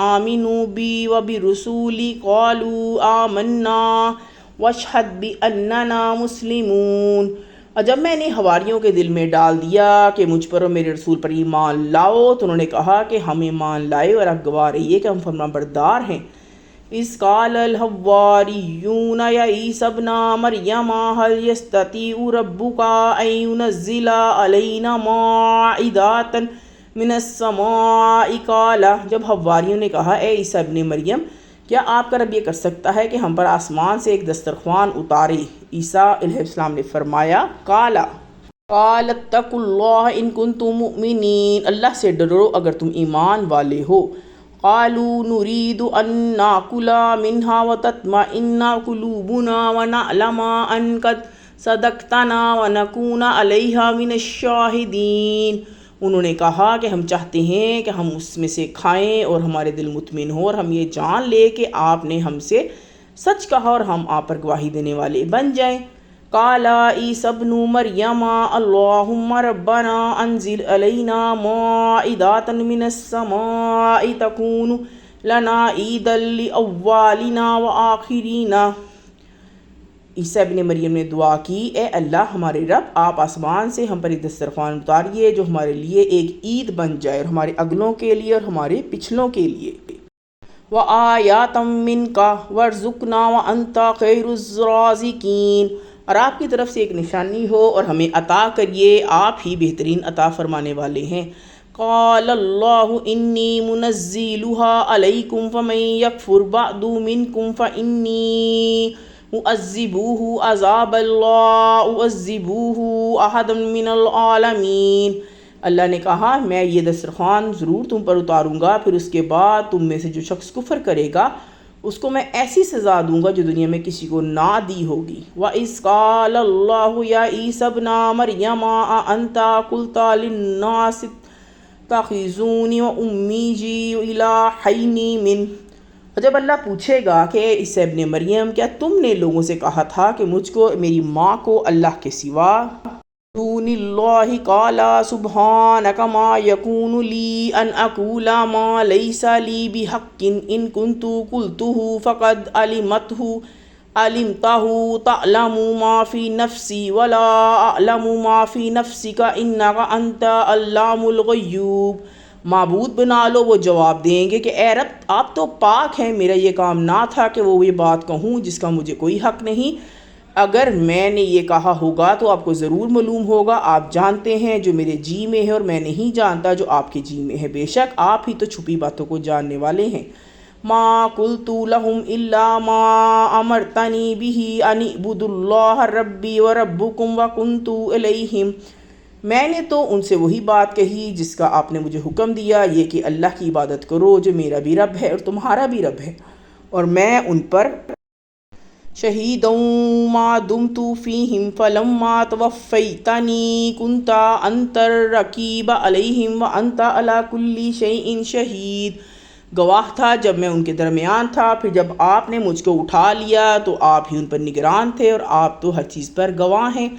آمِنُوا بِي وَبِرُسُولِي قَالُوا آمَنَّا وَاشْهَدْ بِأَنَّنَا مُسْلِمُونَ، اور جب میں نے حواریوں کے دل میں ڈال دیا کہ مجھ پر اور میرے رسول پر ایمان لاؤ تو انہوں نے کہا کہ ہم ایمان لائے اور آپ گواہ رہیے کہ ہم فرمانبردار ہیں۔ اذ قال الحواریون یا عیسی ابن مریم هل یستطیع ربک ان ینزل علینا مائدۃ من السماء قال، جب حواریوں نے کہا اے عیسی ابن مریم کیا آپ کا رب یہ کر سکتا ہے کہ ہم پر آسمان سے ایک دسترخوان اتارے؟ عیسیٰ علیہ السلام نے فرمایا قال اتقوا اللہ ان کنتم مؤمنین، اللہ سے ڈرو اگر تم ایمان والے ہو۔ قالوا نريد ان ناكل منها وتطمئن قلوبنا ونعلم ان قد صدقتنا ونكون عليها من الشاهدين، انہوں نے کہا کہ ہم چاہتے ہیں کہ ہم اس میں سے کھائیں اور ہمارے دل مطمئن ہو اور ہم یہ جان لے کہ آپ نے ہم سے سچ کہا اور ہم آپ پر گواہی دینے والے بن جائیں۔ قال عیسی ابن مریم اللہم ربنا انزل علینا مائدۃ من السماء تکون لنا عیدا لأولنا وآخرنا۔ عیسیٰ ابن مریم نے دعا کی، اے اللہ ہمارے رب، آپ آسمان سے ہم پر ایک دسترخوان اتاریے جو ہمارے لیے ایک عید بن جائے، اور ہمارے اگلوں کے لیے اور ہمارے پچھلوں کے لیے۔ وَآیَاتًا مِنْکَ وَارْزُقْنَا وَأَنْتَ خَیْرُ الرَّازِقِینَ، اور آپ کی طرف سے ایک نشانی ہو اور ہمیں عطا کریے، آپ ہی بہترین عطا فرمانے والے ہیں۔ قال اللہ انی منزلها علیکم فمن یکفر بعد منکم فانی اعذبوہ عذابا لا اعذبوہ احدا من العالمین۔ اللہ نے کہا میں یہ دسترخوان ضرور تم پر اتاروں گا، پھر اس کے بعد تم میں سے جو شخص کفر کرے گا اس کو میں ایسی سزا دوں گا جو دنیا میں کسی کو نہ دی ہوگی۔ وَإِذْ قَالَ اللَّهُ يَا عِيسَى ابْنَ مَرْيَمَ أَأَنْتَ قُلْتَ لِلنَّاسِ اتَّخِذُونِي وَأُمِّيَ إِلَٰهَيْنِ مِن۔ اور جب اللہ پوچھے گا کہ اے عیسیٰ ابن مریم، کیا تم نے لوگوں سے کہا تھا کہ مجھ کو میری ماں کو اللہ کے سوا دون اللہ؟ قال سبحانک ما یکون لی ان اقول ما لیس لی بحق ان کنت قلتہ فقد علمتہ تعلم ما فی نفسی ولا اعلم ما فی نفسک انک انت علام الغیوب۔ معبود بنا لو، وہ جواب دیں گے کہ اے رب آپ تو پاک ہیں، میرا یہ کام نہ تھا کہ وہ یہ بات کہوں جس کا مجھے کوئی حق نہیں۔ اگر میں نے یہ کہا ہوگا تو آپ کو ضرور معلوم ہوگا، آپ جانتے ہیں جو میرے جی میں ہے اور میں نہیں جانتا جو آپ کے جی میں ہے، بے شک آپ ہی تو چھپی باتوں کو جاننے والے ہیں۔ ما قلت لهم الا ما امرتنی به ان اعبدوا اللہ ربی وربکم وکنت الیہم۔ میں نے تو ان سے وہی بات کہی جس کا آپ نے مجھے حکم دیا، یہ کہ اللہ کی عبادت کرو جو میرا بھی رب ہے اور تمہارا بھی رب ہے، اور میں ان پر شہیدا ما دمت فیہم فلما توفیتنی کنت انت الرقیب علیہم وانت علی کل شیء شہید۔ گواہ تھا جب میں ان کے درمیان تھا، پھر جب آپ نے مجھ کو اٹھا لیا تو آپ ہی ان پر نگران تھے اور آپ تو ہر چیز پر گواہ ہیں۔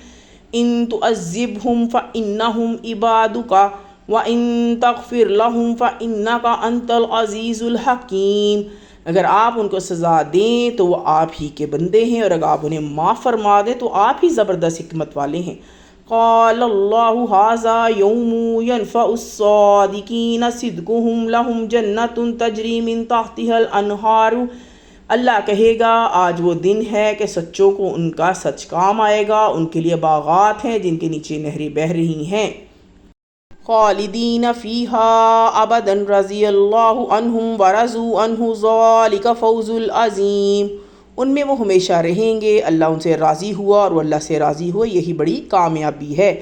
ان تعذبہم فانہم عبادک وان تغفر لہم فانک انت العزیز الحکیم۔ اگر آپ ان کو سزا دیں تو وہ آپ ہی کے بندے ہیں، اور اگر آپ انہیں معاف فرما دیں تو آپ ہی زبردست حکمت والے ہیں۔ قال اللہ ھذا یوم ینفع الصادقین صدقہم لہم جنۃ تجری من تحتہا الانہار۔ اللہ کہے گا آج وہ دن ہے کہ سچوں کو ان کا سچ کام آئے گا، ان کے لیے باغات ہیں جن کے نیچے نہریں بہہ رہی ہیں۔ خالدین فیہا ابدا رضی اللہ عنہم ورضوا عنہ ذلک فوز العظیم۔ ان میں وہ ہمیشہ رہیں گے، اللہ ان سے راضی ہوا اور وہ اللہ سے راضی ہوئے، یہی بڑی کامیابی ہے۔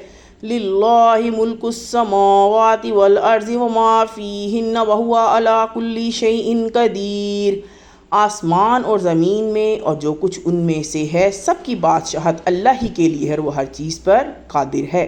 للہ ملک السماوات والارض وما فیہن وہو علی کل شیء قدیر۔ آسمان اور زمین میں اور جو کچھ ان میں سے ہے سب کی بادشاہت اللہ ہی کے لیے ہے اور وہ ہر چیز پر قادر ہے۔